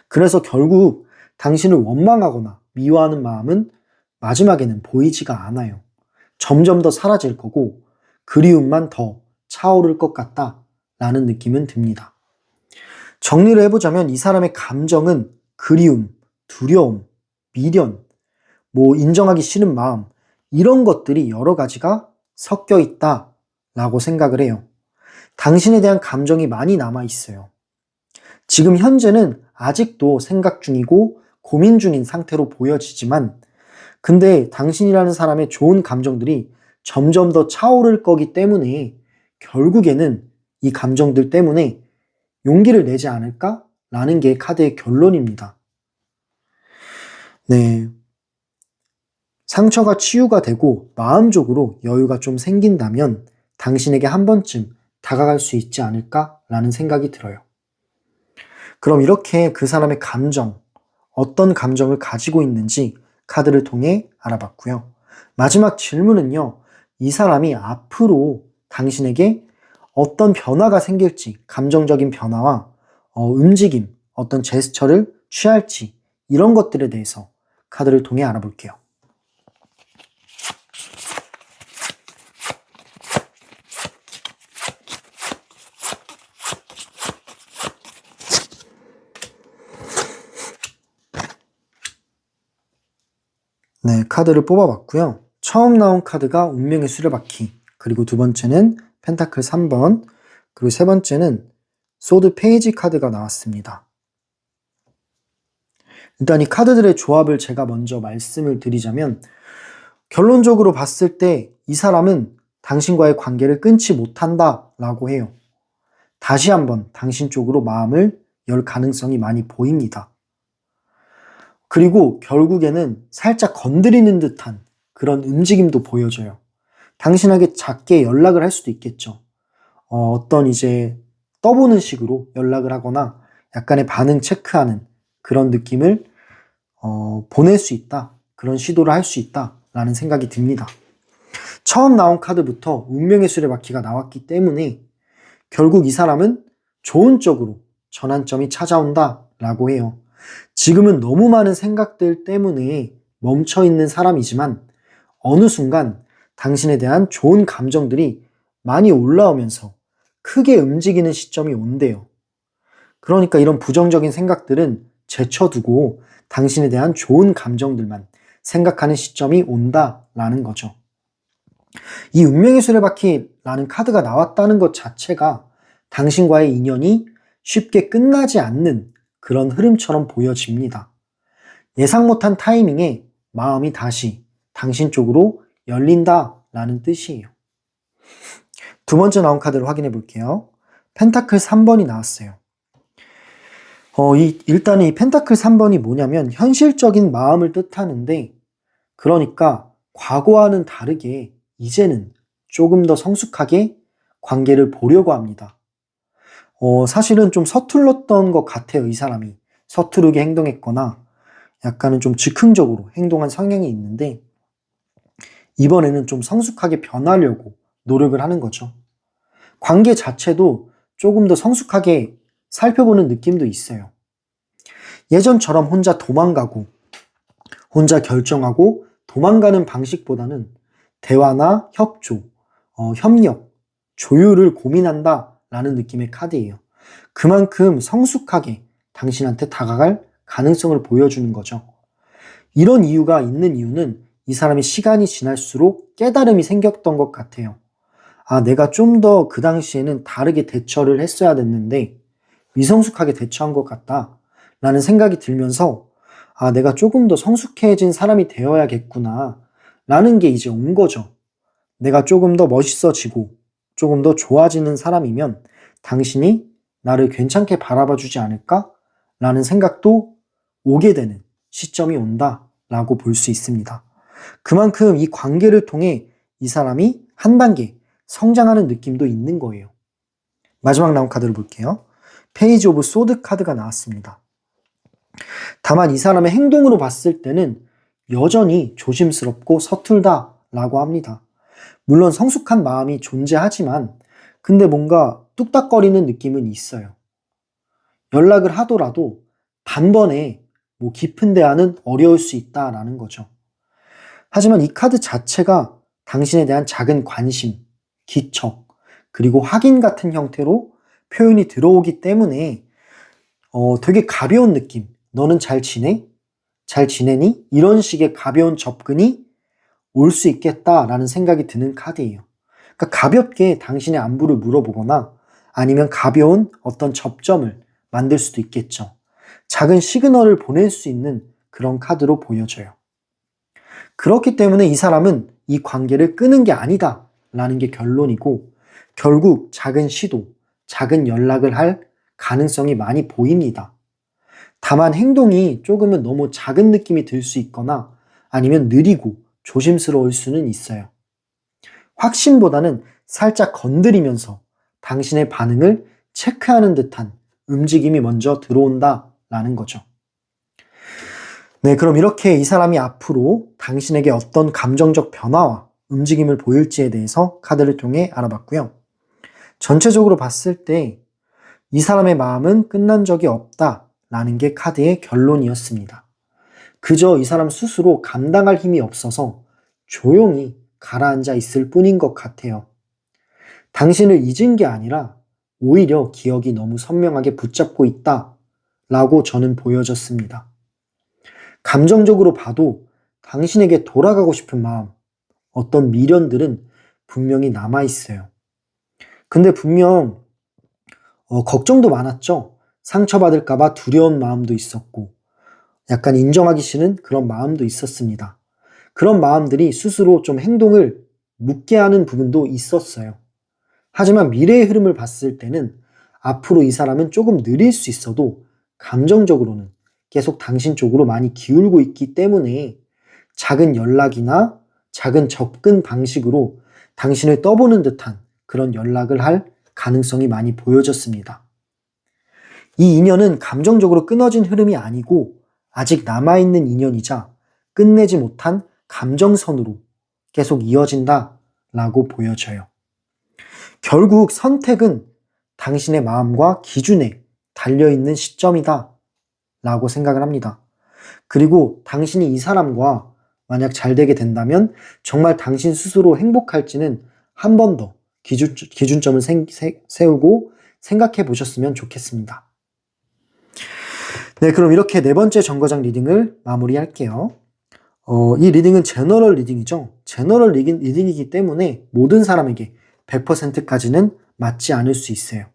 그래서 결국 당신을 원망하거나 미워하는 마음은 마지막에는 보이지가 않아요. 점점 더 사라질 거고 그리움만 더 차오를 것 같다라는 느낌은 듭니다. 정리를 해보자면 이 사람의 감정은 그리움, 두려움, 미련, 인정하기 싫은 마음 이런 것들이 여러 가지가 섞여 있다라고 생각을 해요. 당신에 대한 감정이 많이 남아있어요. 지금 현재는 아직도 생각 중이고 고민 중인 상태로 보여지지만 근데 당신이라는 사람의 좋은 감정들이 점점 더 차오를 거기 때문에 결국에는 이 감정들 때문에 용기를 내지 않을까라는 게 카드의 결론입니다. 네. 상처가 치유가 되고 마음적으로 여유가 좀 생긴다면 당신에게 한 번쯤 다가갈 수 있지 않을까라는 생각이 들어요. 그럼 이렇게 그 사람의 감정, 어떤 감정을 가지고 있는지 카드를 통해 알아봤고요. 마지막 질문은요. 이 사람이 앞으로 당신에게 어떤 변화가 생길지, 감정적인 변화와 움직임, 어떤 제스처를 취할지 이런 것들에 대해서 카드를 통해 알아볼게요. 네, 카드를 뽑아봤고요. 처음 나온 카드가 운명의 수레바퀴, 그리고 두 번째는 펜타클 3번, 그리고 세 번째는 소드 페이지 카드가 나왔습니다. 일단 이 카드들의 조합을 제가 먼저 말씀을 드리자면 결론적으로 봤을 때 이 사람은 당신과의 관계를 끊지 못한다라고 해요. 다시 한번 당신 쪽으로 마음을 열 가능성이 많이 보입니다. 그리고 결국에는 살짝 건드리는 듯한 그런 움직임도 보여져요. 당신에게 작게 연락을 할 수도 있겠죠. 어떤 이제 떠보는 식으로 연락을 하거나 약간의 반응 체크하는 그런 느낌을 보낼 수 있다. 그런 시도를 할 수 있다라는 생각이 듭니다. 처음 나온 카드부터 운명의 수레바퀴가 나왔기 때문에 결국 이 사람은 좋은 쪽으로 전환점이 찾아온다라고 해요. 지금은 너무 많은 생각들 때문에 멈춰있는 사람이지만 어느 순간 당신에 대한 좋은 감정들이 많이 올라오면서 크게 움직이는 시점이 온대요. 그러니까 이런 부정적인 생각들은 제쳐두고 당신에 대한 좋은 감정들만 생각하는 시점이 온다라는 거죠. 이 운명의 수레바퀴라는 카드가 나왔다는 것 자체가 당신과의 인연이 쉽게 끝나지 않는 그런 흐름처럼 보여집니다. 예상 못한 타이밍에 마음이 다시 당신 쪽으로 열린다라는 뜻이에요. 두 번째 나온 카드를 확인해 볼게요. 펜타클 3번이 나왔어요. 일단 이 펜타클 3번이 뭐냐면 현실적인 마음을 뜻하는데 그러니까 과거와는 다르게 이제는 조금 더 성숙하게 관계를 보려고 합니다. 사실은 좀 서툴렀던 것 같아요. 이 사람이 서투르게 행동했거나 약간은 좀 즉흥적으로 행동한 성향이 있는데 이번에는 좀 성숙하게 변하려고 노력을 하는 거죠. 관계 자체도 조금 더 성숙하게 살펴보는 느낌도 있어요. 예전처럼 혼자 도망가고 혼자 결정하고 도망가는 방식보다는 대화나 협조, 협력, 조율을 고민한다 라는 느낌의 카드예요. 그만큼 성숙하게 당신한테 다가갈 가능성을 보여주는 거죠. 이런 이유가 있는 이유는 이 사람이 시간이 지날수록 깨달음이 생겼던 것 같아요. 내가 좀 더 그 당시에는 다르게 대처를 했어야 됐는데 미성숙하게 대처한 것 같다 라는 생각이 들면서 내가 조금 더 성숙해진 사람이 되어야겠구나 라는 게 이제 온 거죠. 내가 조금 더 멋있어지고 조금 더 좋아지는 사람이면 당신이 나를 괜찮게 바라봐 주지 않을까? 라는 생각도 오게 되는 시점이 온다 라고 볼 수 있습니다. 그만큼 이 관계를 통해 이 사람이 한 단계 성장하는 느낌도 있는 거예요. 마지막 나온 카드를 볼게요. 페이지 오브 소드 카드가 나왔습니다. 다만 이 사람의 행동으로 봤을 때는 여전히 조심스럽고 서툴다 라고 합니다. 물론 성숙한 마음이 존재하지만 근데 뭔가 뚝딱거리는 느낌은 있어요. 연락을 하더라도 단번에 깊은 대화는 어려울 수 있다라는 거죠. 하지만 이 카드 자체가 당신에 대한 작은 관심, 기척, 그리고 확인 같은 형태로 표현이 들어오기 때문에 되게 가벼운 느낌, 너는 잘 지내? 잘 지내니? 이런 식의 가벼운 접근이 올 수 있겠다라는 생각이 드는 카드예요. 그러니까 가볍게 당신의 안부를 물어보거나 아니면 가벼운 어떤 접점을 만들 수도 있겠죠. 작은 시그널을 보낼 수 있는 그런 카드로 보여져요. 그렇기 때문에 이 사람은 이 관계를 끄는 게 아니다 라는 게 결론이고 결국 작은 시도, 작은 연락을 할 가능성이 많이 보입니다. 다만 행동이 조금은 너무 작은 느낌이 들 수 있거나 아니면 느리고 조심스러울 수는 있어요. 확신보다는 살짝 건드리면서 당신의 반응을 체크하는 듯한 움직임이 먼저 들어온다라는 거죠. 네, 그럼 이렇게 이 사람이 앞으로 당신에게 어떤 감정적 변화와 움직임을 보일지에 대해서 카드를 통해 알아봤고요. 전체적으로 봤을 때 이 사람의 마음은 끝난 적이 없다라는 게 카드의 결론이었습니다. 그저 이 사람 스스로 감당할 힘이 없어서 조용히 가라앉아 있을 뿐인 것 같아요. 당신을 잊은 게 아니라 오히려 기억이 너무 선명하게 붙잡고 있다라고 저는 보여졌습니다. 감정적으로 봐도 당신에게 돌아가고 싶은 마음, 어떤 미련들은 분명히 남아있어요. 근데 분명 걱정도 많았죠. 상처받을까봐 두려운 마음도 있었고 약간 인정하기 싫은 그런 마음도 있었습니다. 그런 마음들이 스스로 좀 행동을 묻게 하는 부분도 있었어요. 하지만 미래의 흐름을 봤을 때는 앞으로 이 사람은 조금 느릴 수 있어도 감정적으로는 계속 당신 쪽으로 많이 기울고 있기 때문에 작은 연락이나 작은 접근 방식으로 당신을 떠보는 듯한 그런 연락을 할 가능성이 많이 보여졌습니다. 이 인연은 감정적으로 끊어진 흐름이 아니고 아직 남아있는 인연이자 끝내지 못한 감정선으로 계속 이어진다라고 보여져요. 결국 선택은 당신의 마음과 기준에 달려있는 시점이다 라고 생각을 합니다. 그리고 당신이 이 사람과 만약 잘 되게 된다면 정말 당신 스스로 행복할지는 한 번 더 기준점을 세우고 생각해 보셨으면 좋겠습니다. 네, 그럼 이렇게 네 번째 정거장 리딩을 마무리할게요. 이 리딩은 제너럴 리딩이죠. 제너럴 리딩이기 때문에 모든 사람에게 100%까지는 맞지 않을 수 있어요.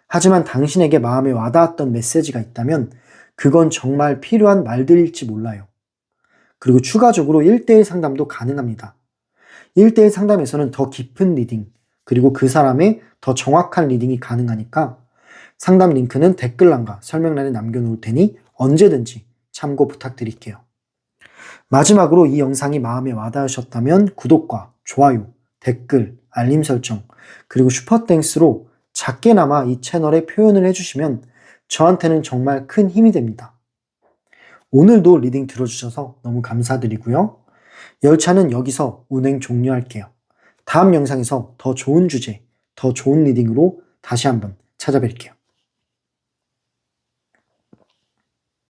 하지만 당신에게 마음에 와닿았던 메시지가 있다면 그건 정말 필요한 말들일지 몰라요. 그리고 추가적으로 1대1 상담도 가능합니다. 1대1 상담에서는 더 깊은 리딩, 그리고 그 사람의 더 정확한 리딩이 가능하니까 상담 링크는 댓글란과 설명란에 남겨놓을 테니 언제든지 참고 부탁드릴게요. 마지막으로 이 영상이 마음에 와닿으셨다면 구독과 좋아요, 댓글, 알림 설정, 그리고 슈퍼땡스로 작게나마 이 채널에 표현을 해주시면 저한테는 정말 큰 힘이 됩니다. 오늘도 리딩 들어주셔서 너무 감사드리고요. 열차는 여기서 운행 종료할게요. 다음 영상에서 더 좋은 주제, 더 좋은 리딩으로 다시 한번 찾아뵐게요.